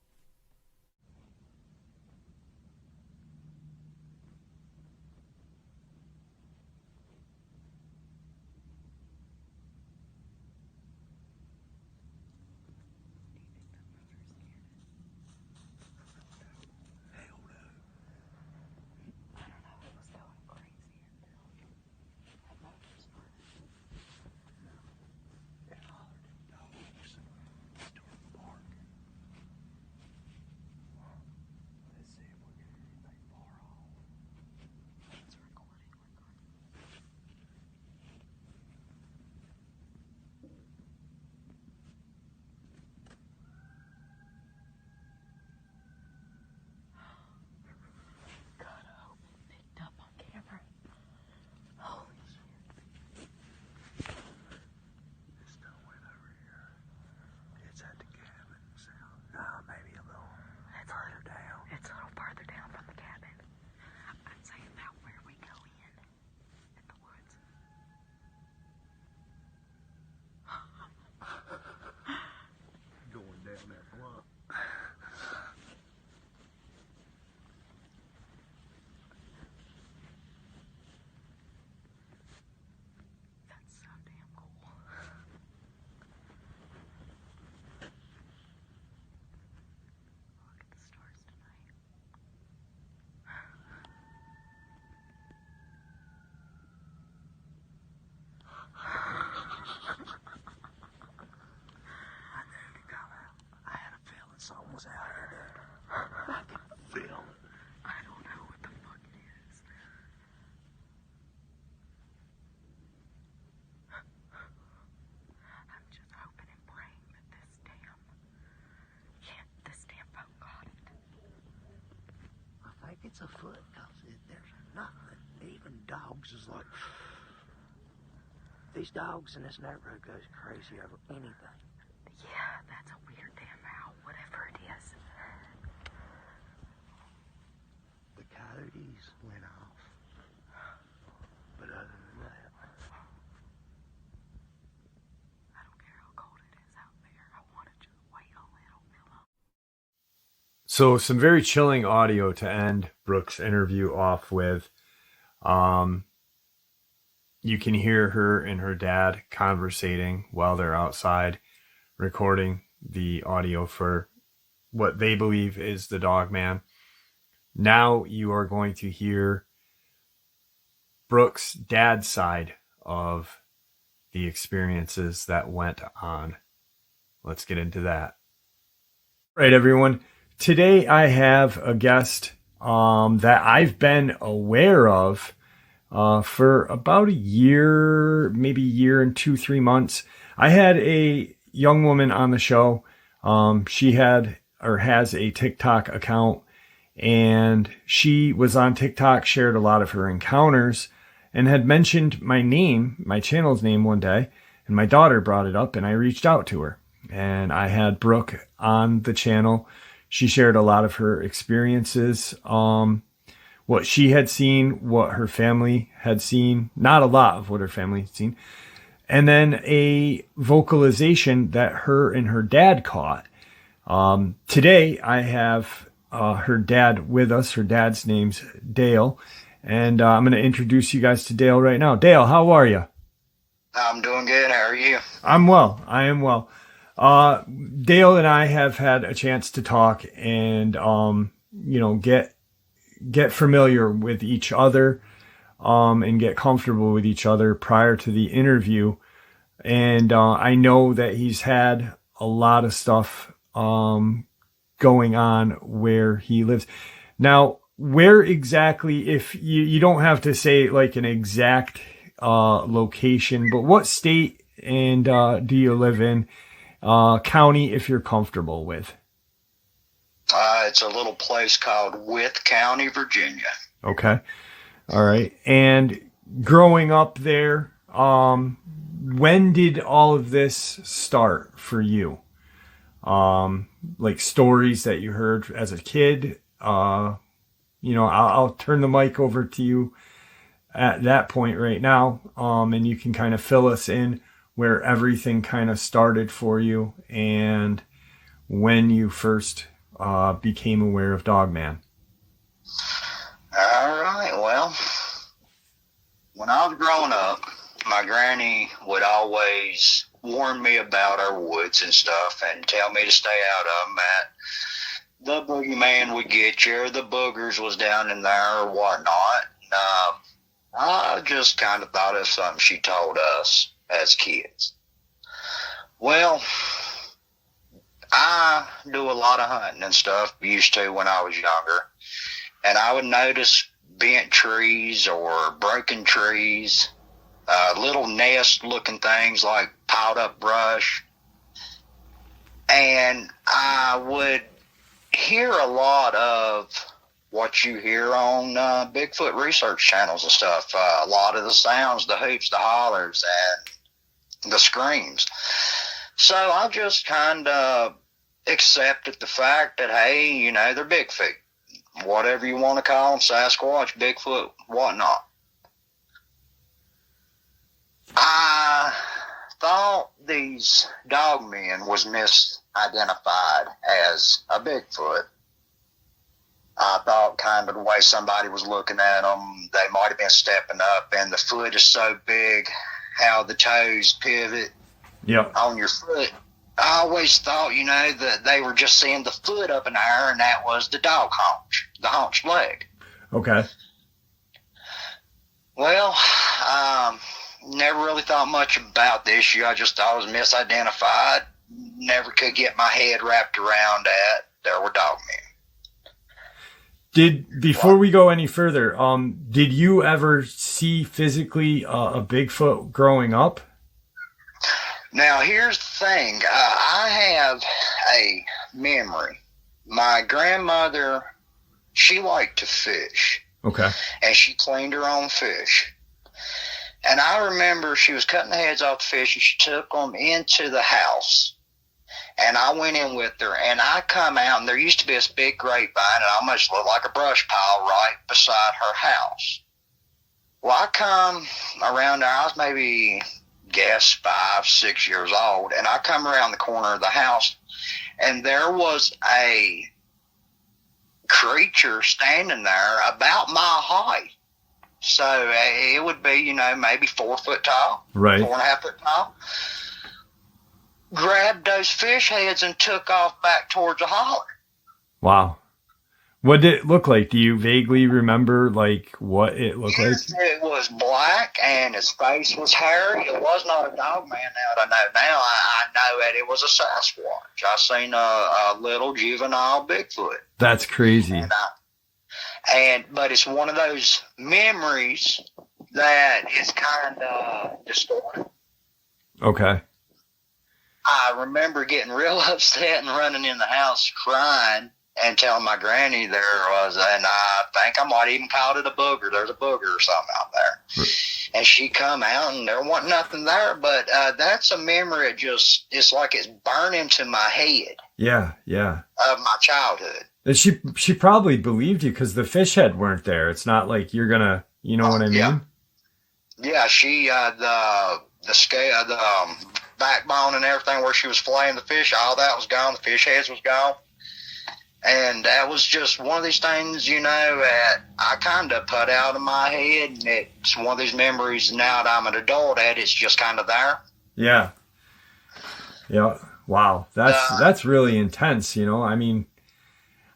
dogs is like, these dogs in this neighborhood goes crazy over anything. Yeah, that's a weird damn howl, whatever it is. The coyotes went off. But other than that, I don't care how cold it is out there. I want to just wait a little, Milla. So some very chilling audio to end Brooke's interview off with. You can hear her and her dad conversating while they're outside recording the audio for what they believe is the Dogman. Now you are going to hear Brooke's dad's side of the experiences that went on. Let's get into that. All right, everyone. Today I have a guest that I've been aware of for about a year, maybe a year and 2-3 months. I had a young woman on the show. She had or has a TikTok account, and she was on TikTok, shared a lot of her encounters, and had mentioned my name, my channel's name one day, and my daughter brought it up, and I reached out to her. And I had Brooke on the channel. She shared a lot of her experiences, what she had seen, what her family had seen, not a lot of what her family had seen, and then a vocalization that her and her dad caught. Today, I have her dad with us. Her dad's name's Dale, and I'm going to introduce you guys to Dale right now. Dale, how are you? I'm doing good. How are you? I'm well. I am well. Dale and I have had a chance to talk and, get familiar with each other, and get comfortable with each other prior to the interview. And, I know that he's had a lot of stuff, going on where he lives. Now, where exactly, if you don't have to say like an exact, location, but what state and, do you live in? County, if you're comfortable with. It's a little place called Wythe County, Virginia. Okay. All right. And growing up there, when did all of this start for you? Like stories that you heard as a kid. I'll turn the mic over to you at that point right now. And you can kind of fill us in where everything kind of started for you and when you first became aware of Dogman. All right. Well, when I was growing up, my granny would always warn me about our woods and stuff and tell me to stay out of them. That the boogeyman would get you, or the boogers was down in there or whatnot. I just kind of thought it was something she told us as kids. Well, I do a lot of hunting and stuff, used to when I was younger, and I would notice bent trees or broken trees, little nest looking things like piled up brush, and I would hear a lot of what you hear on Bigfoot research channels and stuff, a lot of the sounds, the hoops, the hollers, and the screams. So I just kind of accepted the fact that, hey, they're Bigfoot. Whatever you want to call them, Sasquatch, Bigfoot, whatnot. I thought these dogmen was misidentified as a Bigfoot. I thought kind of the way somebody was looking at them, they might have been stepping up, and the foot is so big, how the toes pivot on your foot. I always thought, that they were just seeing the foot up in the air, and that was the dog haunch, the haunch leg. Okay. Well, never really thought much about the issue. I just thought it was misidentified. Never could get my head wrapped around that there were dogmen. Before we go any further, did you ever see physically a Bigfoot growing up? Now, here's the thing. I have a memory. My grandmother, she liked to fish. Okay. And she cleaned her own fish. And I remember she was cutting the heads off the fish, and she took them into the house. And I went in with her, and I come out, and there used to be this big grapevine, and it almost looked like a brush pile right beside her house. Well, I come around there, I was maybe, guess, 5, 6 years old, and I come around the corner of the house, and there was a creature standing there about my height. So it would be, maybe 4 foot tall, Right. 4.5 foot tall. Grabbed those fish heads and took off back towards the holler. Wow. What did it look like? Do you vaguely remember what it looked like? It was black and his face was hairy. It was not a Dogman now that I know now. I know that it was a Sasquatch. I seen a little juvenile Bigfoot. That's crazy. But it's one of those memories that is kind of distorted. Okay. I remember getting real upset and running in the house crying and telling my granny there was, and I think I might even called it a booger. There's a booger or something out there. Right. And she come out and there wasn't nothing there, but that's a memory. It's like it's burned into my head. Yeah, yeah. Of my childhood. And she probably believed you because the fish head weren't there. It's not like you're gonna, you know what I mean? Yeah, she the scale, the backbone and everything where she was filleting the fish, all that was gone. The fish heads was gone. And that was just one of these things, that I kind of put out of my head. And it's one of these memories now that I'm an adult at, it's just kind of there. Yeah. Yeah. Wow. That's really intense, I mean,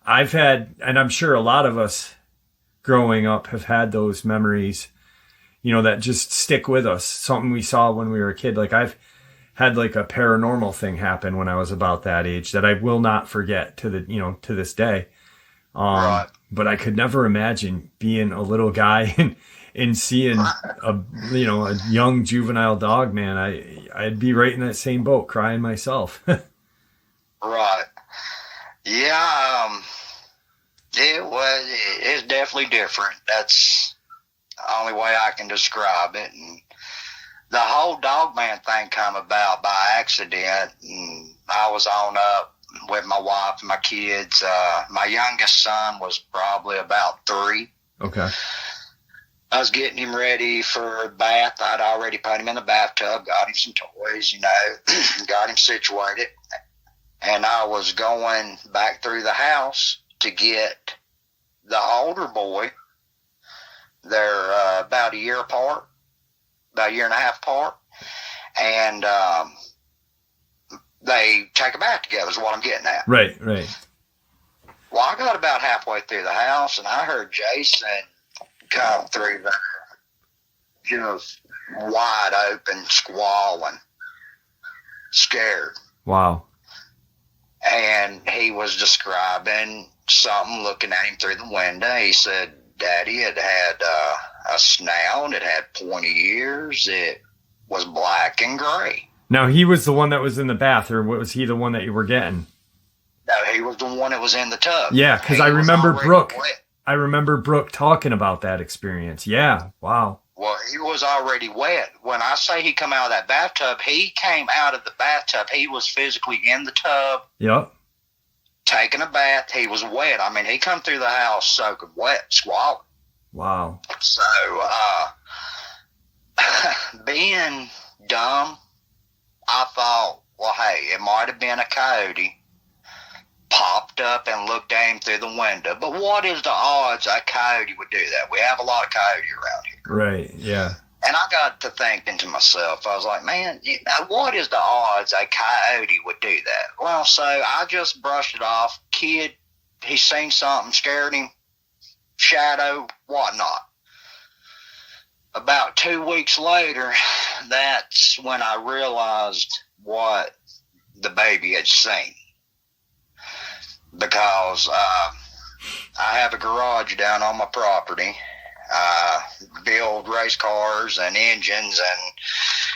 I've had, and I'm sure a lot of us growing up have had those memories, that just stick with us. Something we saw when we were a kid. Like I've had a paranormal thing happen when I was about that age that I will not forget to this day. Right. But I could never imagine being a little guy and seeing a young juvenile dog, man. I'd be right in that same boat crying myself. Right. Yeah. It's definitely different. That's the only way I can describe it. And the whole Dogman thing come about by accident, and I was on up with my wife and my kids. My youngest son was probably about 3. Okay. I was getting him ready for a bath. I'd already put him in the bathtub, got him some toys, got him situated. And I was going back through the house to get the older boy. They're about a year apart. About a year and a half apart, and they take a bath together is what I'm getting at. Right. Well, I got about halfway through the house, and I heard Jason come through there, just wide open, squalling, scared. Wow. And he was describing something, looking at him through the window. He said, Daddy, it had a snout, it had pointy ears, it was black and gray. Now, he was the one that was in the bath, or was he the one that you were getting? No, he was the one that was in the tub. Yeah, because I remember Brooke. I remember Brooke talking about that experience. Yeah, wow. Well, he was already wet. When I say he come out of that bathtub, he came out of the bathtub. He was physically in the tub. Yep. Taking a bath. He was wet. I mean, he come through the house soaking wet, squalling. Wow. So, being dumb, I thought, well, hey, it might have been a coyote. Popped up and looked at him through the window. But what is the odds a coyote would do that? We have a lot of coyote around here. Right, yeah. And I got to thinking to myself, I was like, man, what is the odds a coyote would do that? Well, so I just brushed it off. Kid, he seen something, scared him, shadow, whatnot. About 2 weeks later, that's when I realized what the baby had seen. Because I have a garage down on my property. Build race cars and engines and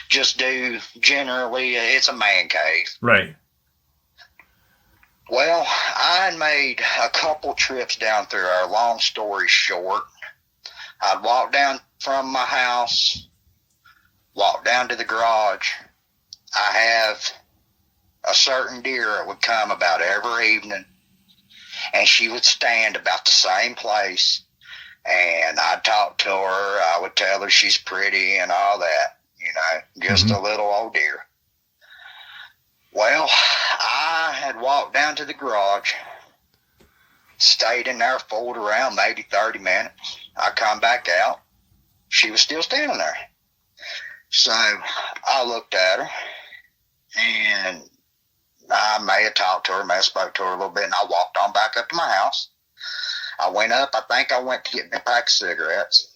just do generally, it's a man cave. Right. Well, I had made a couple trips down through our. Long story short, I'd walk down from my house, walk down to the garage. I have a certain deer that would come about every evening, and she would stand about the same place, and I'd talk to her. I would tell her she's pretty and all that, just a little old deer. Well, I had walked down to the garage, stayed in there, fooled around maybe 30 minutes. I come back out. She was still standing there. So I looked at her, and I may have talked to her, may have spoke to her a little bit, and I walked on back up to my house. I went up. I think I went to get me a pack of cigarettes.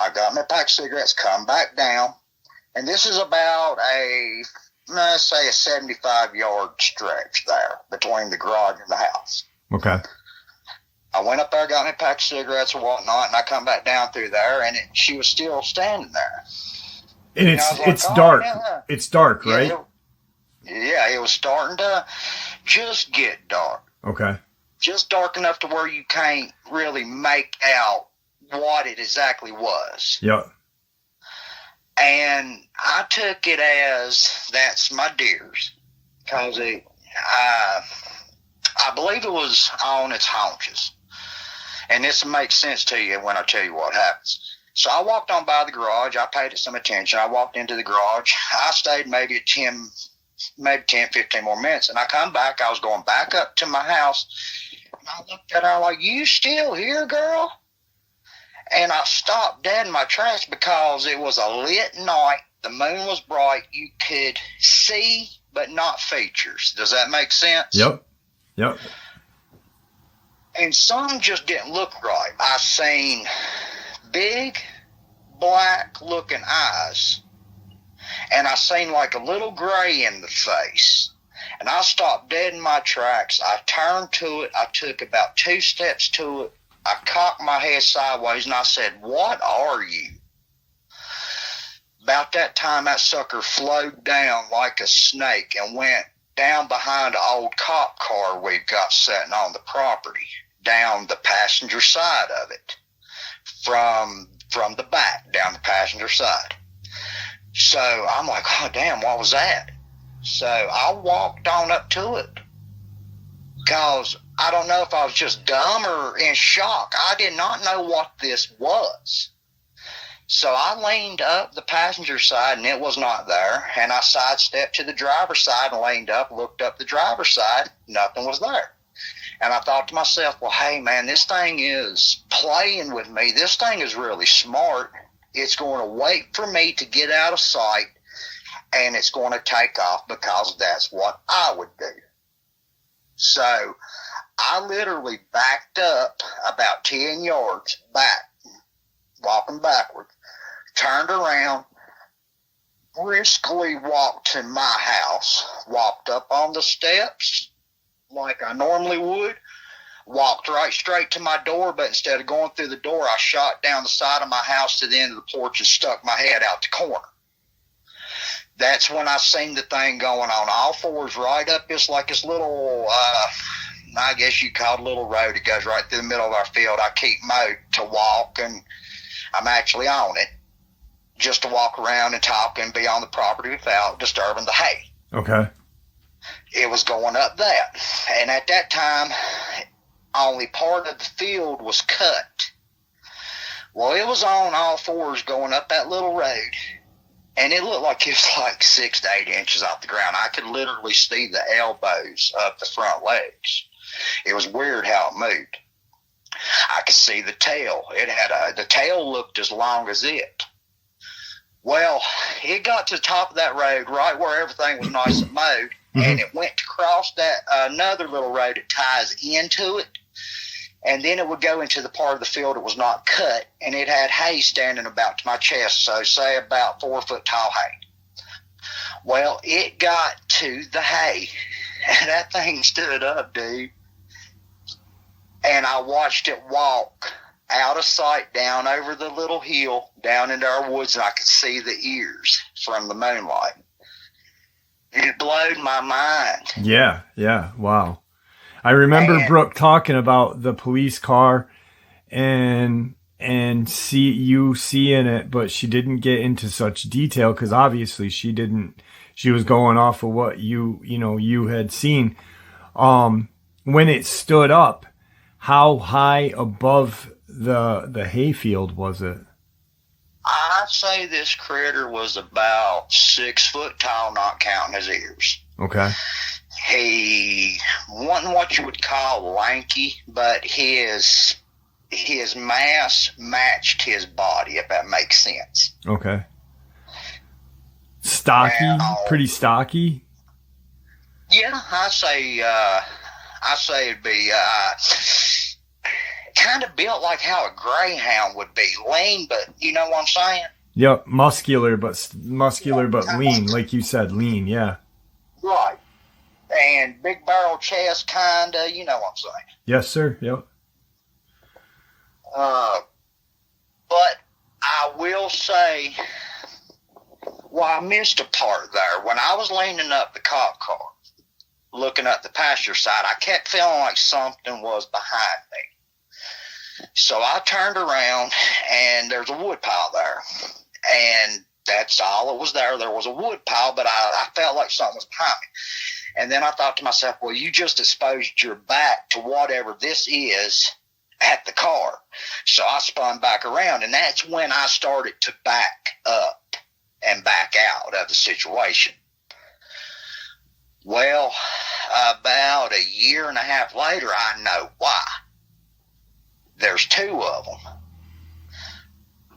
I got me a pack of cigarettes, come back down, and this is about let's say a 75-yard stretch there between the garage and the house. Okay. I went up there, got me a pack of cigarettes and whatnot, and I come back down through there, and she was still standing there. And it's dark. Yeah. It's dark, right? It was starting to just get dark. Okay. Just dark enough to where you can't really make out what it exactly was. Yep. And I took it as that's my deer's, because I believe it was on its haunches. And this makes sense to you when I tell you what happens. So I walked on by the garage. I paid it some attention. I walked into the garage. I stayed maybe 10, 15 more minutes. And I come back. I was going back up to my house. And I looked at her like, "You still here, girl?" And I stopped dead in my tracks because it was a lit night. The moon was bright. You could see, but not features. Does that make sense? Yep. And some just didn't look right. I seen big, black-looking eyes, and I seen like a little gray in the face. And I stopped dead in my tracks. I turned to it. I took about 2 steps to it. I cocked my head sideways, and I said, "What are you?" About that time, that sucker flowed down like a snake and went down behind an old cop car we've got sitting on the property, down the passenger side of it, from the back, down the passenger side. So I'm like, "Oh, damn, what was that?" So I walked on up to it, because I don't know if I was just dumb or in shock. I did not know what this was. So I leaned up the passenger side, and it was not there. And I sidestepped to the driver's side and leaned up, looked up the driver's side. Nothing was there. And I thought to myself, well, hey, man, this thing is playing with me. This thing is really smart. It's going to wait for me to get out of sight, and it's going to take off, because that's what I would do. So I literally backed up about 10 yards back, walking backward, turned around, briskly walked to my house, walked up on the steps like I normally would, walked right straight to my door, but instead of going through the door, I shot down the side of my house to the end of the porch and stuck my head out the corner. That's when I seen the thing going on all fours right up this little, I guess you call it a little road. It goes right through the middle of our field. I keep mowed to walk, and I'm actually on it just to walk around and talk and be on the property without disturbing the hay. Okay. It was going up that. And at that time, only part of the field was cut. Well, it was on all fours going up that little road. And it looked like it was like 6 to 8 inches off the ground. I could literally see the elbows of the front legs. It was weird how it moved. I could see the tail. The tail looked as long as it. Well, it got to the top of that road right where everything was nice and mowed, and it went to cross that another little road that ties into it, and then it would go into the part of the field that was not cut, and it had hay standing about to my chest, so say about 4 foot tall hay. Well, it got to the hay, and that thing stood up, dude. And I watched it walk out of sight down over the little hill, down into our woods, and I could see the ears from the moonlight. It blowed my mind. Yeah, wow. I remember Brooke talking about the police car and and see you seeing it, but she didn't get into such detail because obviously she didn't. She was going off of what you had seen. When it stood up, how high above the hayfield was it? I'd say this critter was about 6 foot tall, not counting his ears. Okay. He wasn't what you would call lanky, but his mass matched his body, if that makes sense. Okay. Stocky, pretty stocky. Yeah, I say it'd be kind of built like how a greyhound would be, lean, but you know what I'm saying? Yep, muscular but lean, like you said, lean. Yeah. Right. And big barrel chest, kinda, you know what I'm saying? Yes, sir. Yep. But I will say, well, I missed a part there. When I was leaning up the cop car, looking up the passenger side, I kept feeling like something was behind me. So I turned around, and there's a wood pile there. And that's all it was there. There was a wood pile, but I felt like something was behind me. And then I thought to myself, well, you just exposed your back to whatever this is at the car. So I spun back around, and that's when I started to back up and back out of the situation. Well, about a year and a half later, I know why. There's 2 of them.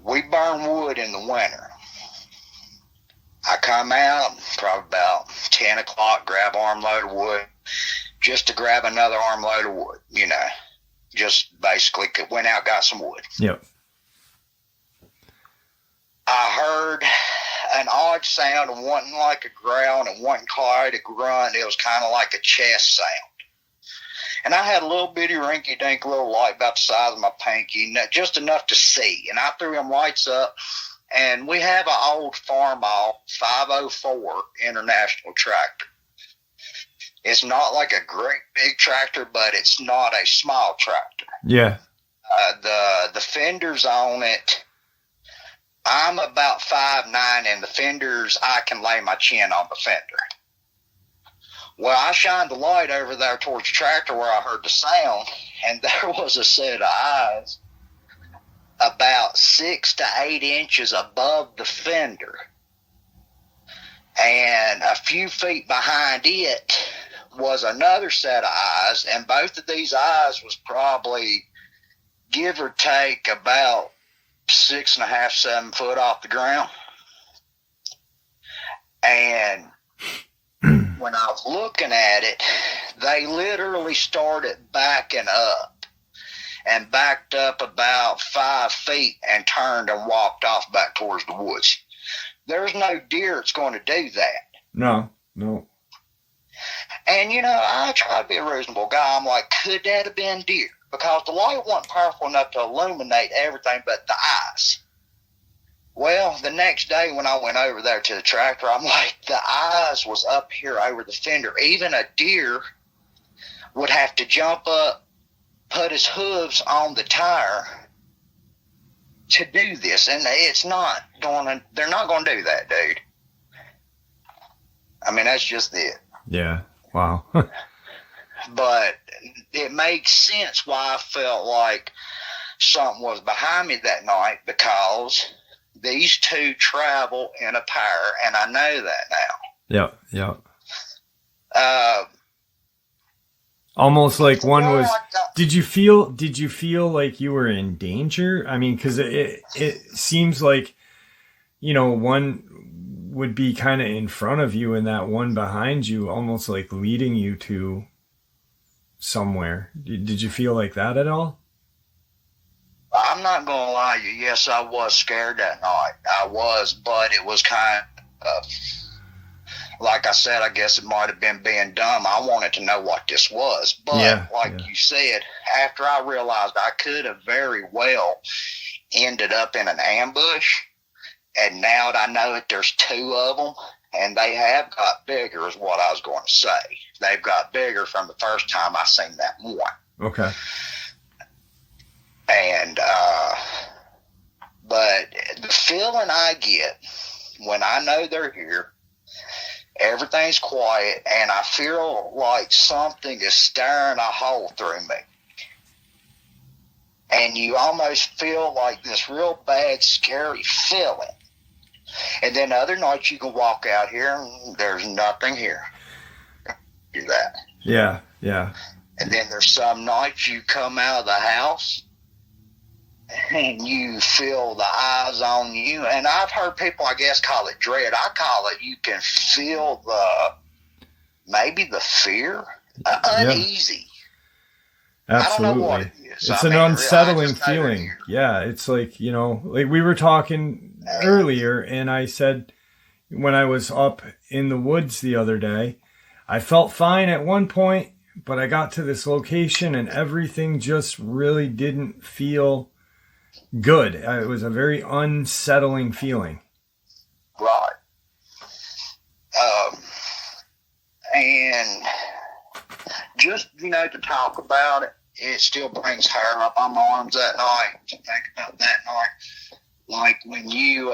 We burn wood in the winter. I come out probably about 10 o'clock, grab armload of wood, just to grab another armload of wood, just basically went out, got some wood. Yep. I heard an odd sound. It wasn't like a growl, and it wasn't quite a grunt. It was kind of like a chest sound. And I had a little bitty rinky-dink little light about the size of my pinky, just enough to see. And I threw them lights up, and we have an old Farmall 504 International tractor. It's not like a great big tractor, but it's not a small tractor. Yeah. The fenders on it, I'm about 5'9", and the fenders, I can lay my chin on the fender. Well, I shined the light over there towards the tractor where I heard the sound, and there was a set of eyes about 6 to 8 inches above the fender. And a few feet behind it was another set of eyes, and both of these eyes was probably, give or take, about 6.5, 7 foot off the ground. And when I was looking at it, they literally started backing up and backed up about 5 feet and turned and walked off back towards the woods. There's no deer that's going to do that. No. And, I try to be a reasonable guy. I'm like, could that have been deer? Because the light wasn't powerful enough to illuminate everything but the eyes. Well, the next day when I went over there to the tractor, I'm like, the eyes was up here over the fender. Even a deer would have to jump up, put his hooves on the tire to do this. And they're not going to do that, dude. I mean, that's just it. Yeah. Wow. But it makes sense why I felt like something was behind me that night, because these 2 travel in a pair, and I know that now. Yep. Almost like one was. Did you feel like you were in danger? I mean, because it seems like, one would be kind of in front of you, and that one behind you, almost like leading you to somewhere. Did you feel like that at all? I'm not going to lie to you. Yes, I was scared that night. I was, but it was kind of, like I said, I guess it might have been being dumb. I wanted to know what this was. But you said, after I realized I could have very well ended up in an ambush, and now that I know that there's 2 of them, and they have got bigger is what I was going to say. They've got bigger from the first time I seen that one. Okay. And But the feeling I get when I know they're here, everything's quiet, and I feel like something is staring a hole through me. And you almost feel like this real bad, scary feeling. And then other nights you can walk out here and there's nothing here. Do that. Yeah, yeah. And then there's some nights you come out of the house and you feel the eyes on you. And I've heard people, I guess, call it dread. I call it, you can feel maybe the fear, uneasy. Absolutely. I don't know what it is. It's an unsettling feeling. Yeah, it's like, you know, like we were talking earlier, and I said when I was up in the woods the other day, I felt fine at one point, but I got to this location and everything just really didn't feel good. It was a very unsettling feeling. Right. And just, you know, to talk about it, it still brings hair up on my arms that night to think about that night. Like when you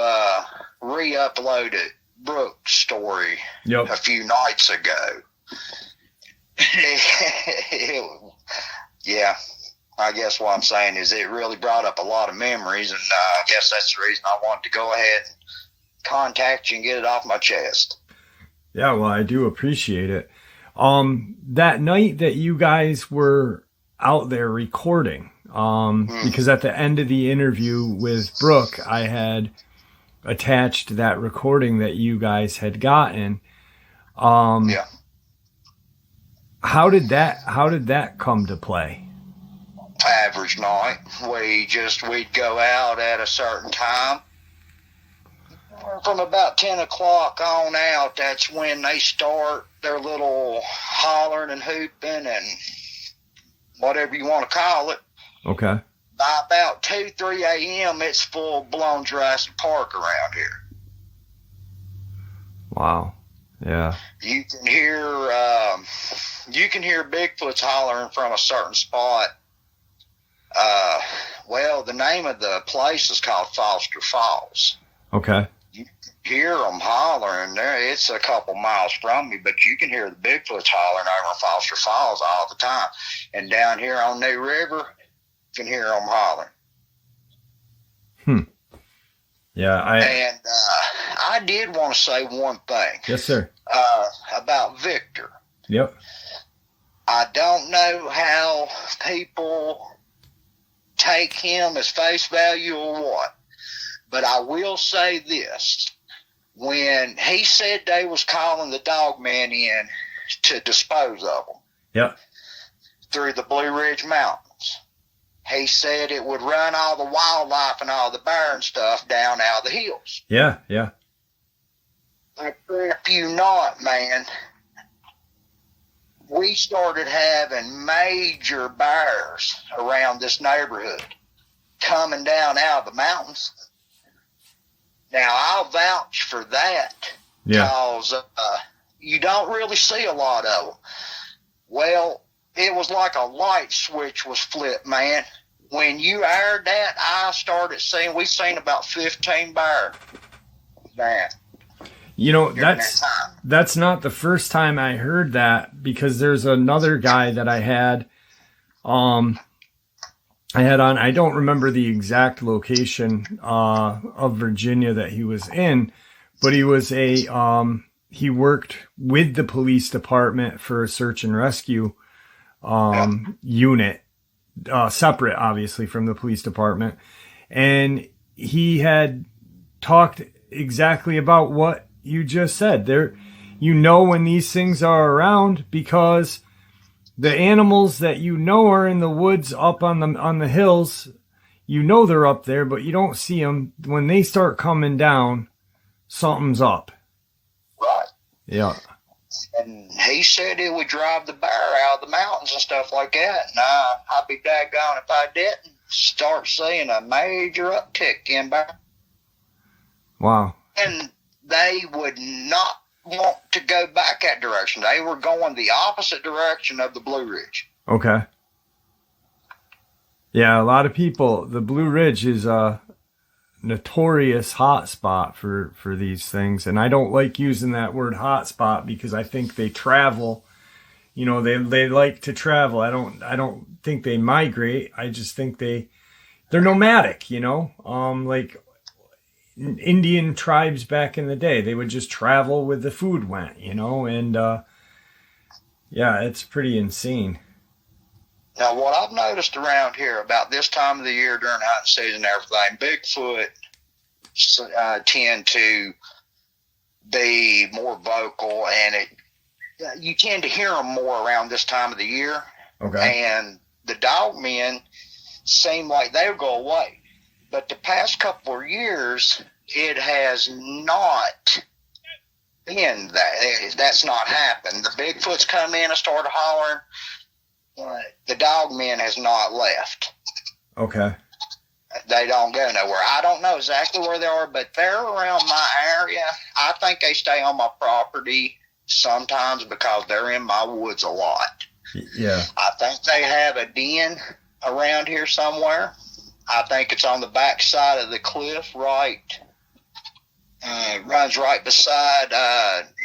re-uploaded Brooke's story a few nights ago. Yeah, I guess what I'm saying is it really brought up a lot of memories, and I guess that's the reason I wanted to go ahead and contact you and get it off my chest. Yeah, well, I do appreciate it. That night that you guys were out there recording, because at the end of the interview with Brooke, I had attached that recording that you guys had gotten. Yeah. How did that come to play? Average night. We'd go out at a certain time. From about 10 o'clock on out, that's when they start their little hollering and hooping and whatever you want to call it. Okay. By about 2, 3 a.m., it's full-blown Jurassic Park around here. Wow. Yeah. You can hear Bigfoots hollering from a certain spot. Well, the name of the place is called Foster Falls. Okay. You can hear them hollering there. It's a couple miles from me, but you can hear the Bigfoots hollering over Foster Falls all the time. And down here on New River, you can hear them hollering. Yeah, I did want to say one thing. Yes, sir. About Victor. Yep. I don't know how people take him as face value or what, but I will say this. When he said they was calling the Dogman in to dispose of them through the Blue Ridge Mountains, he said it would run all the wildlife and all the bear and stuff down out of the hills. Yeah, yeah. I crap you not, man. We started having major bears around this neighborhood coming down out of the mountains. Now, I'll vouch for that because you don't really see a lot of them. Well, it was like a light switch was flipped, man. When you aired that, I started seeing, we seen about 15 bears. Man. You know, that's not the first time I heard that, because there's another guy that I had on, I don't remember the exact location of Virginia that he was in, but he was he worked with the police department for a search and rescue unit, separate obviously from the police department. And he had talked exactly about what you just said there. You know when these things are around because the animals that you know are in the woods up on the hills, you know they're up there, but you don't see them. When they start coming down, something's up. Right. Yeah. And he said it would drive the bear out of the mountains and stuff like that. And I'd be daggone if I didn't start seeing a major uptick in bear. Wow. And they would not want to go back that direction. They were going the opposite direction of the Blue Ridge. notorious hotspot for these things. And I don't like using that word hotspot because I think they travel. You know, they like to travel. I don't think they migrate. I just think they're nomadic, you know? Like Indian tribes back in the day, they would just travel with the food went, you know? And yeah, it's pretty insane. Now, what I've noticed around here about this time of the year during hunting season and everything, Bigfoot tend to be more vocal, and you tend to hear them more around this time of the year. Okay. And the dogmen seem like they'll go away. But the past couple of years, it has not been that. That's not happened. The Bigfoots come in and started hollering. The dogmen has not left. Okay. They don't go nowhere. I don't know exactly where they are, but they're around my area. I think they stay on my property sometimes because they're in my woods a lot. Yeah. I think they have a den around here somewhere. I think it's on the back side of the cliff, right? Runs right beside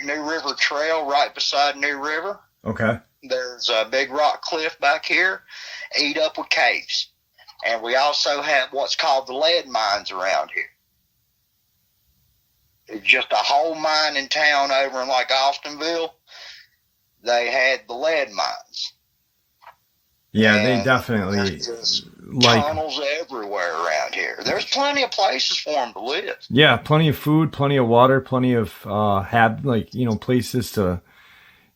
New River Trail, right beside New River. Okay. There's a big rock cliff back here, eat up with caves. And we also have what's called the lead mines around here. It's just a whole mining town over in like Austinville. They had the lead mines. Yeah, and they definitely like tunnels everywhere around here. There's plenty of places for them to live. Yeah, plenty of food, plenty of water, plenty of places to,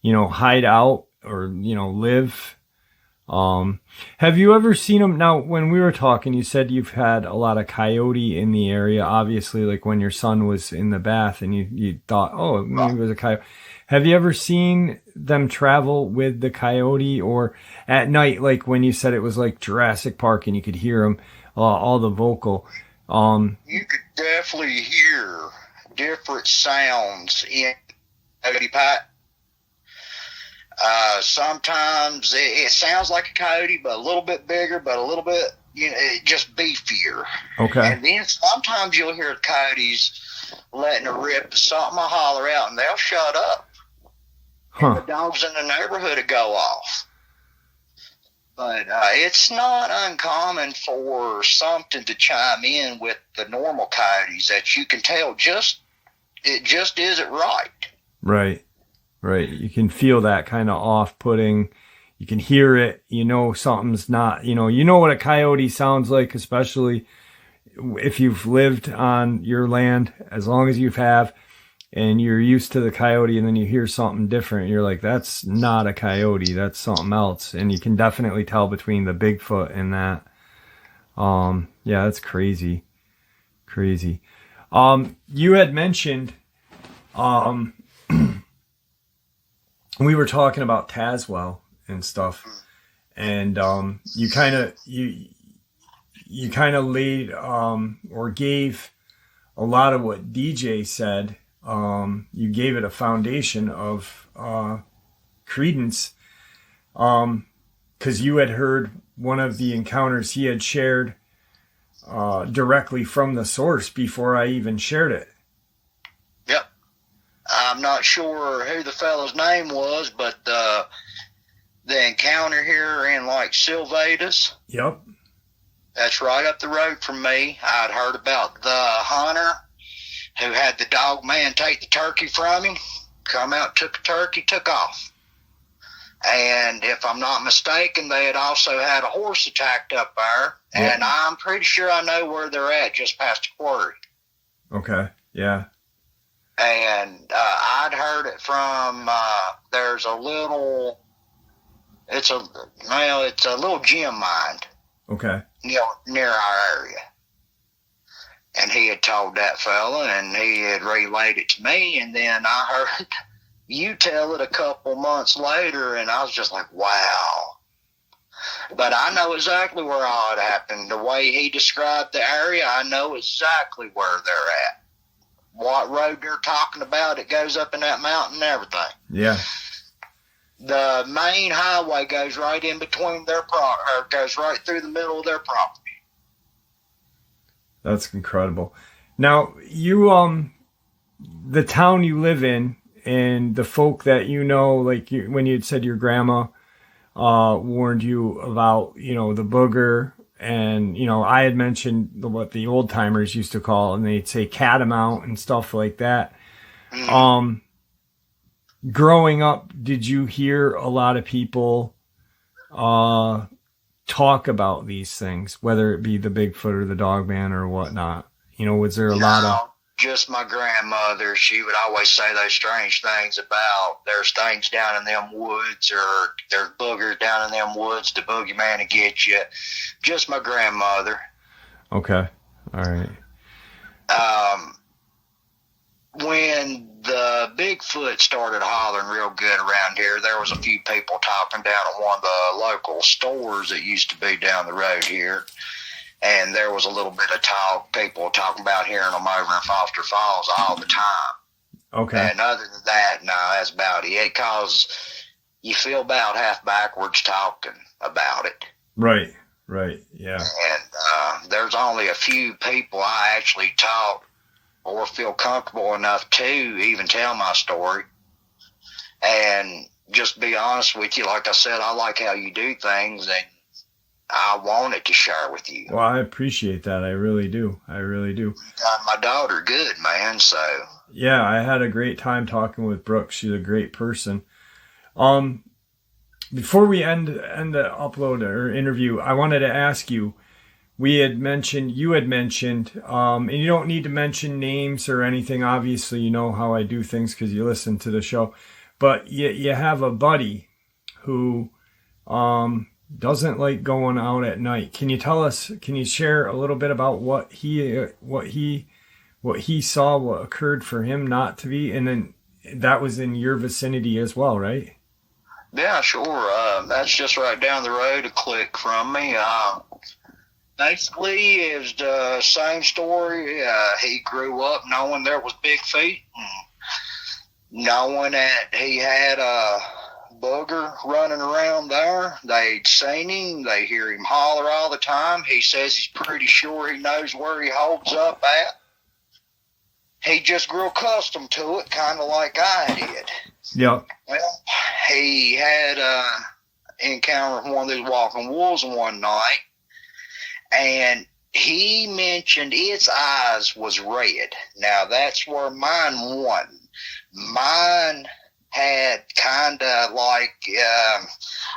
hide out or live. Have you ever seen them? Now, when we were talking, you said you've had a lot of coyote in the area. Obviously, like when your son was in the bath and you thought, oh, maybe it was a coyote. Have you ever seen them travel with the coyote, or at night, like when you said it was like Jurassic Park and you could hear them, all the vocal? You could definitely hear different sounds in coyote pack. Sometimes it sounds like a coyote, but a little bit bigger, but a little bit, just beefier. Okay. And then sometimes you'll hear coyotes letting a rip something will holler out, and they'll shut up. Huh. And the dogs in the neighborhood will go off. But it's not uncommon for something to chime in with the normal coyotes that you can tell it just isn't right. Right. Right. You can feel that kind of off-putting. You can hear it. Something's not, what a coyote sounds like, especially if you've lived on your land as long as you have, and you're used to the coyote, and then you hear something different. You're like, that's not a coyote. That's something else. And you can definitely tell between the Bigfoot and that. Yeah, that's crazy. Crazy. You had mentioned, we were talking about Tazewell and stuff, and you kind of laid or gave a lot of what DJ said. You gave it a foundation of credence, because you had heard one of the encounters he had shared directly from the source before I even shared it. Yep. I'm not sure who the fellow's name was, but the encounter here in like Sylvatus. Yep. That's right up the road from me. I'd heard about the hunter who had the dog man take the turkey from him, come out, took the turkey, took off. And if I'm not mistaken, they had also had a horse attacked up there. Yep. And I'm pretty sure I know where they're at, just past the quarry. Okay, yeah. And I'd heard it from, there's a little, it's a little gem mine. Okay. Near our area. And he had told that fella, and he had relayed it to me, and then I heard you tell it a couple months later, and I was just like, wow. But I know exactly where all it happened. The way he described the area, I know exactly where they're at. What road they're talking about, it goes up in that mountain and everything. Yeah. The main highway goes right in between their goes right through the middle of their property. That's incredible. Now, you the town you live in and the folk that you know, like when you had said your grandma warned you about, the booger, and I had mentioned what the old timers used to call, and they'd say catamount and stuff like that. Growing up, did you hear a lot of people talk about these things, whether it be the Bigfoot or the Dogman or whatnot? Was there a lot of... Just my grandmother, she would always say those strange things about there's things down in them woods, or there's boogers down in them woods, the boogeyman will get you. Just my grandmother. Okay. All right. When the Bigfoot started hollering real good around here, there was a few people talking down at one of the local stores that used to be down the road here. And there was a little bit of talk, people talking about hearing them over in Foster Falls all the time. Okay. And other than that, no, that's about it. Because you feel about half backwards talking about it. Right, yeah. And there's only a few people I actually talk or feel comfortable enough to even tell my story. And just be honest with you, like I said, I like how you do things, and I wanted to share with you. Well, I appreciate that. I really do. You got my daughter good, man, so. Yeah, I had a great time talking with Brooke. She's a great person. Before we end the upload or interview, I wanted to ask you, you had mentioned, and you don't need to mention names or anything. Obviously, you know how I do things because you listen to the show. But you have a buddy who doesn't like going out at night. Can you share a little bit about what he saw, what occurred for him not to be? And then that was in your vicinity as well, right? Yeah, sure. That's just right down the road a click from me. Basically, it's the same story. He grew up knowing there was big feet, knowing that he had a booger running around there. They'd seen him. They hear him holler all the time. He says he's pretty sure he knows where he holds up at. He just grew accustomed to it, kind of like I did. Yeah. Well, he had encounter with one of these walking wolves one night, and he mentioned its eyes was red. Now, that's where mine won. Mine had kind of like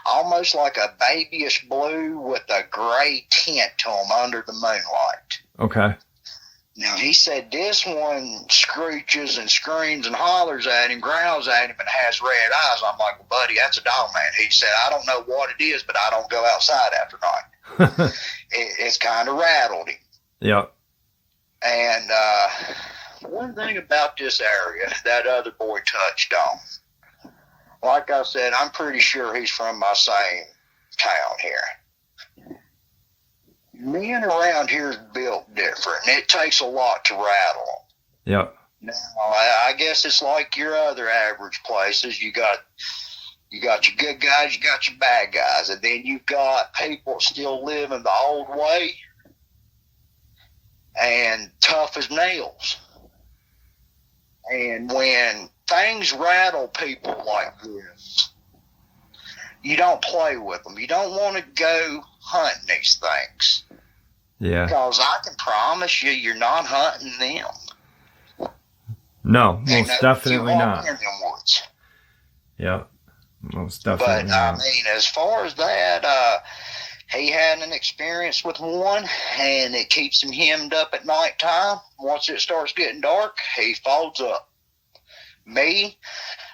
almost like a babyish blue with a gray tint to them under the moonlight. Okay. Now, he said this one screeches and screams and hollers at him, growls at him, and has red eyes. I'm like, well, buddy, that's a Dogman. He said, I don't know what it is, but I don't go outside after night. It's kind of rattled him. Yeah. And one thing about this area that other boy touched on, like I said, I'm pretty sure he's from my same town here. Men around here is built different, and it takes a lot to rattle them. Yep. Now, I guess it's like your other average places. You got your good guys, you got your bad guys, and then you've got people still living the old way and tough as nails. And when things rattle people like this, you don't play with them. You don't want to go hunting these things. Yeah. Because I can promise you, you're not hunting them. No, most definitely not. In them woods. Yeah, most definitely but, not. I mean, as far as that, he had an experience with one, and it keeps him hemmed up at nighttime. Once it starts getting dark, he folds up. Me,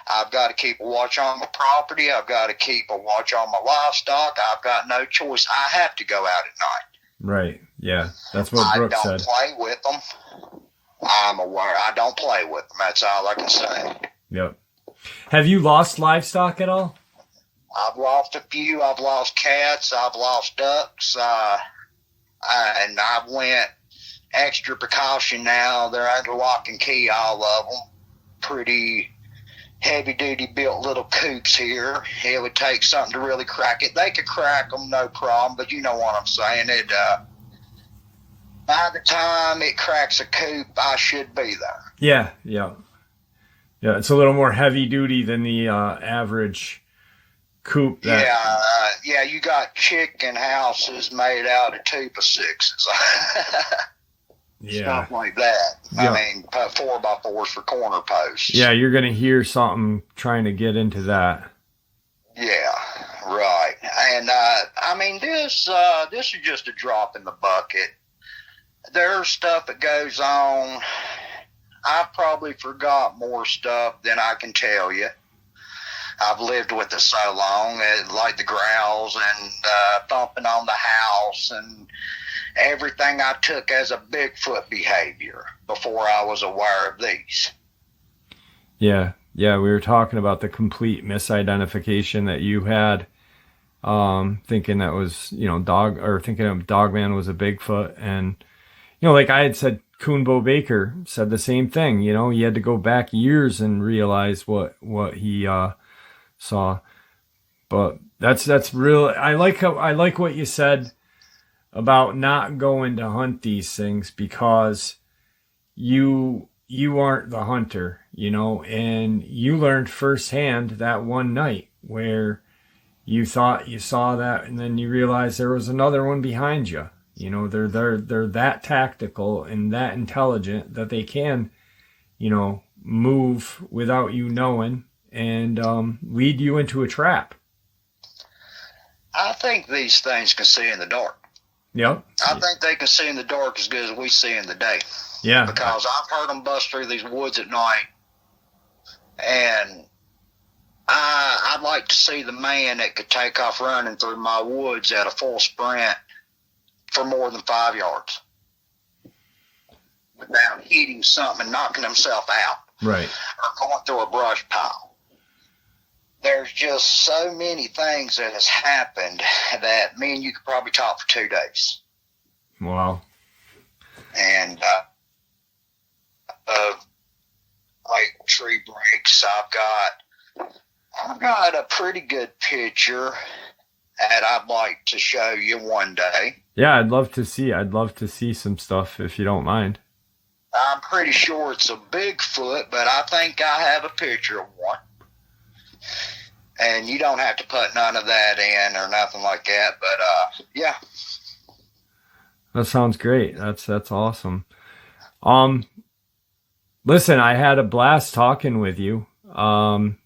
I've got to keep a watch on my property. I've got to keep a watch on my livestock. I've got no choice. I have to go out at night. Right. Yeah. That's what Brooke said. I don't play with them. I'm aware. I don't play with them. That's all I can say. Yep. Have you lost livestock at all? I've lost a few. I've lost cats. I've lost ducks. And I've went extra precaution now. They're under lock and key, all of them. Pretty heavy-duty built little coops here. It would take something to really crack it. They could crack them, no problem, but you know what I'm saying. by the time it cracks a coop, I should be there. Yeah. Yeah, it's a little more heavy duty than the average coop. Yeah, you got chicken houses made out of 2x6s. Yeah. Stuff like that. Yeah. I mean, 4x4s for corner posts. Yeah, you're going to hear something trying to get into that. Yeah, right. And, I mean, this is just a drop in the bucket. There's stuff that goes on. I probably forgot more stuff than I can tell you. I've lived with it so long, like the growls and thumping on the house and everything I took as a Bigfoot behavior before I was aware of these. Yeah, we were talking about the complete misidentification that you had, thinking that was, thinking of Dogman was a Bigfoot. And, like I had said, Coonbo Baker said the same thing. He had to go back years and realize what he saw. But that's real. I like what you said about not going to hunt these things because you aren't the hunter, and you learned firsthand that one night where you thought you saw that, and then you realized there was another one behind you. They're that tactical and that intelligent that they can, move without you knowing and lead you into a trap. I think these things can see in the dark. Yep. I think they can see in the dark as good as we see in the day. Yeah. Because I've heard them bust through these woods at night, and I'd like to see the man that could take off running through my woods at a full sprint for more than 5 yards without hitting something and knocking himself out. Right. Or going through a brush pile. There's just so many things that has happened that me and you could probably talk for 2 days. Wow. And like tree breaks, I've got a pretty good picture that I'd like to show you one day. Yeah, I'd love to see some stuff if you don't mind. I'm pretty sure it's a Bigfoot, but I think I have a picture of one. And you don't have to put none of that in or nothing like that, but yeah. That sounds great. That's awesome. Listen, I had a blast talking with you. I'm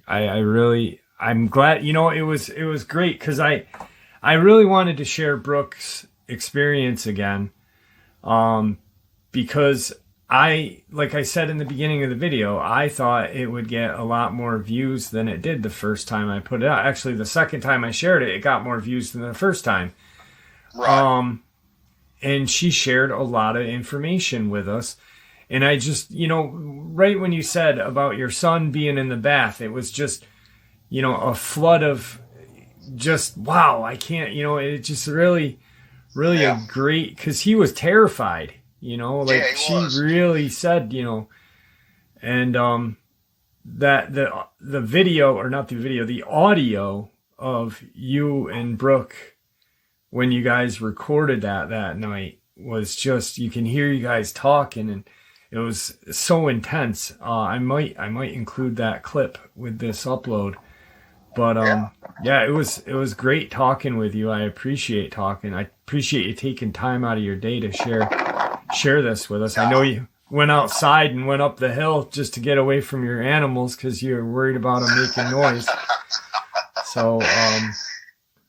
glad, it was great because I really wanted to share Brooke's experience again. Because like I said in the beginning of the video, I thought it would get a lot more views than it did the first time I put it out. Actually, the second time I shared it, it got more views than the first time. Right. And she shared a lot of information with us. And I just, right when you said about your son being in the bath, it was just, a flood of just, wow, I can't, it just really a great, because he was terrified, she really said, and that the video, or not the video, the audio of you and Brooke when you guys recorded that night was just, you can hear you guys talking, and it was so intense. I might include that clip with this upload. But it was great talking with you. I appreciate talking. I appreciate you taking time out of your day to share this with us. I know you went outside and went up the hill just to get away from your animals because you're worried about them making noise. So,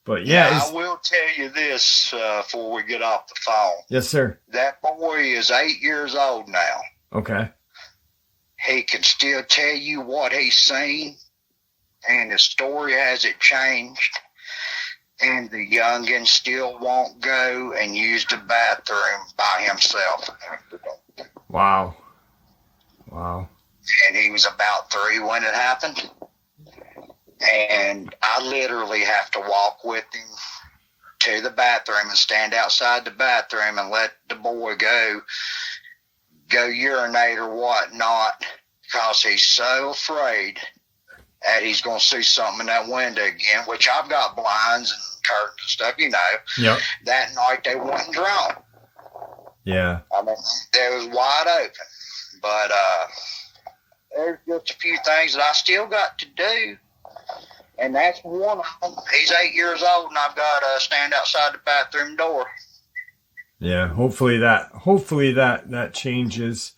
but yeah, I will tell you this before we get off the phone. Yes, sir. That boy is 8 years old now. Okay. He can still tell you what he's seen, and his story hasn't changed. And the youngin still won't go and use the bathroom by himself. Wow. And he was about 3 when it happened. And I literally have to walk with him to the bathroom and stand outside the bathroom and let the boy go urinate or whatnot, because he's so afraid that he's going to see something in that window again, which I've got blinds and curtains and stuff, Yep. That night they went and drawn. Yeah. I mean, it was wide open. But there's just a few things that I still got to do. And that's one of them. He's 8 years old, and I've got to stand outside the bathroom door. Yeah. Hopefully that changes.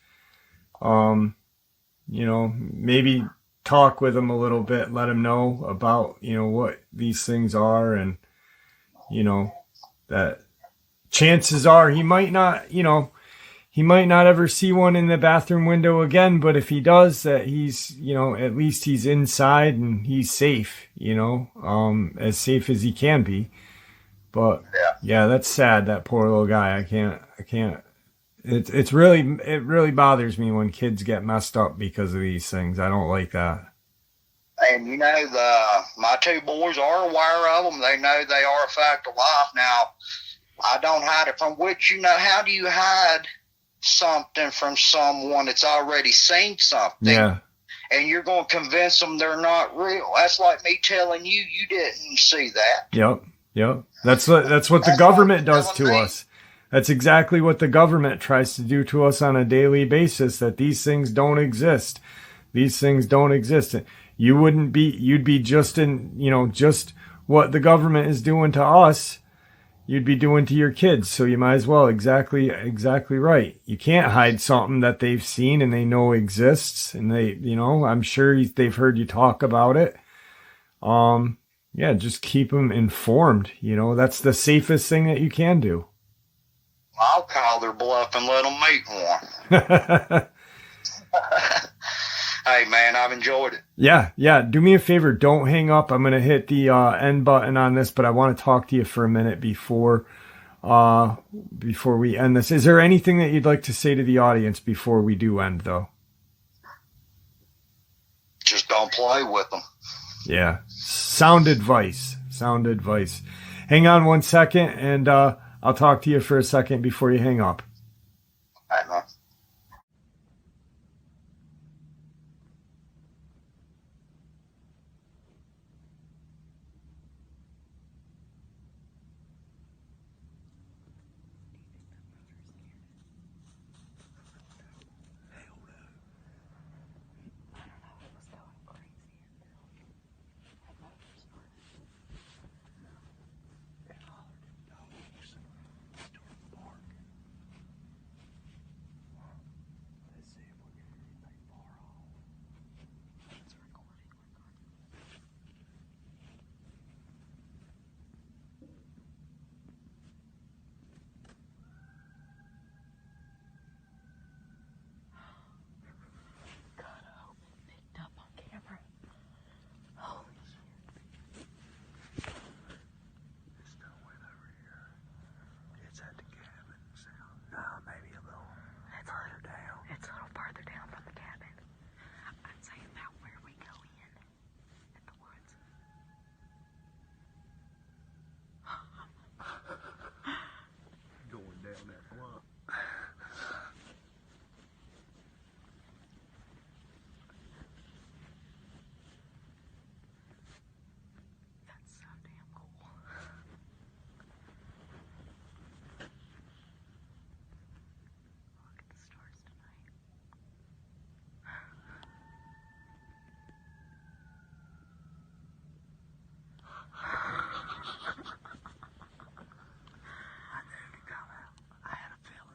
You know, maybe talk with him a little bit, let him know about, you know, what these things are, and, you know, that chances are he might not, you know, he might not ever see one in the bathroom window again, but if he does, that he's, you know, at least he's inside and he's safe, you know, as safe as he can be. But yeah, that's sad, that poor little guy. I can't, it really bothers me when kids get messed up because of these things. I don't like that. And you know, my two boys are aware of them. They know they are a fact of life. Now, I don't hide it from which, you know, how do you hide something from someone that's already seen something? Yeah. And you're going to convince them they're not real. That's like me telling you didn't see that. Yep. That's what the government does to us. That's exactly what the government tries to do to us on a daily basis, that these things don't exist. These things don't exist. You'd be just in, you know, just what the government is doing to us, you'd be doing to your kids. So you might as well, exactly right. You can't hide something that they've seen and they know exists, and they, you know, I'm sure they've heard you talk about it. Yeah, just keep them informed. You know, that's the safest thing that you can do. I'll call their bluff and let them meet one. Hey, man, I've enjoyed it. Yeah. Do me a favor. Don't hang up. I'm going to hit the end button on this, but I want to talk to you for a minute before we end this. Is there anything that you'd like to say to the audience before we do end, though? Just don't play with them. Yeah. Sound advice. Hang on 1 second, and I'll talk to you for a second before you hang up. All right, man.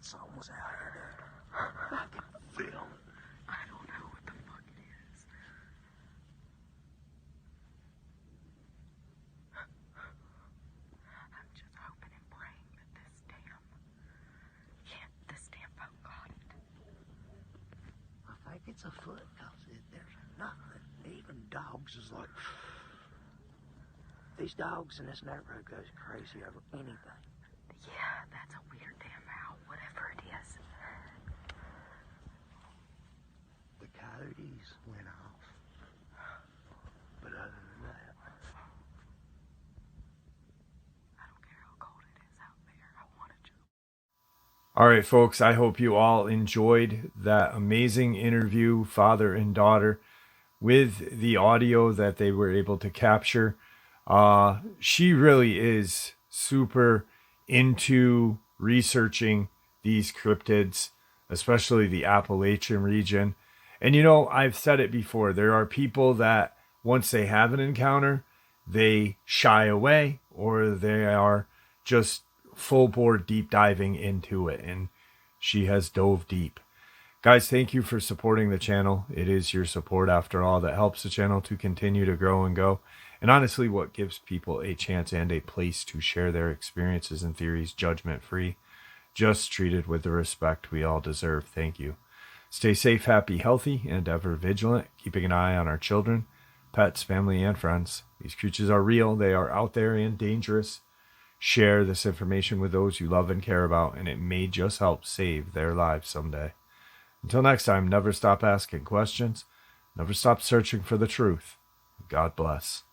Something was out here there. I can feel it. I don't know what the fuck it is. I'm just hoping and praying that this damn phone got it. I think it's a foot, because there's nothing. Even dogs is like... These dogs in this neighborhood goes crazy over anything. Yeah, that's a weird damn owl, whatever it is. The coyotes went off. But other than that... I don't care how cold it is out there. I want to jump. All right, folks, I hope you all enjoyed that amazing interview, father and daughter, with the audio that they were able to capture. She really is super into researching these cryptids, especially the Appalachian region. And I've said it before, there are people that once they have an encounter, they shy away, or they are just full bore deep diving into it. And she has dove deep. Guys, thank you for supporting the channel. It is your support, after all, that helps the channel to continue to grow and go. And honestly, what gives people a chance and a place to share their experiences and theories judgment-free, just treated with the respect we all deserve. Thank you. Stay safe, happy, healthy, and ever vigilant, keeping an eye on our children, pets, family, and friends. These creatures are real. They are out there and dangerous. Share this information with those you love and care about, and it may just help save their lives someday. Until next time, never stop asking questions. Never stop searching for the truth. God bless.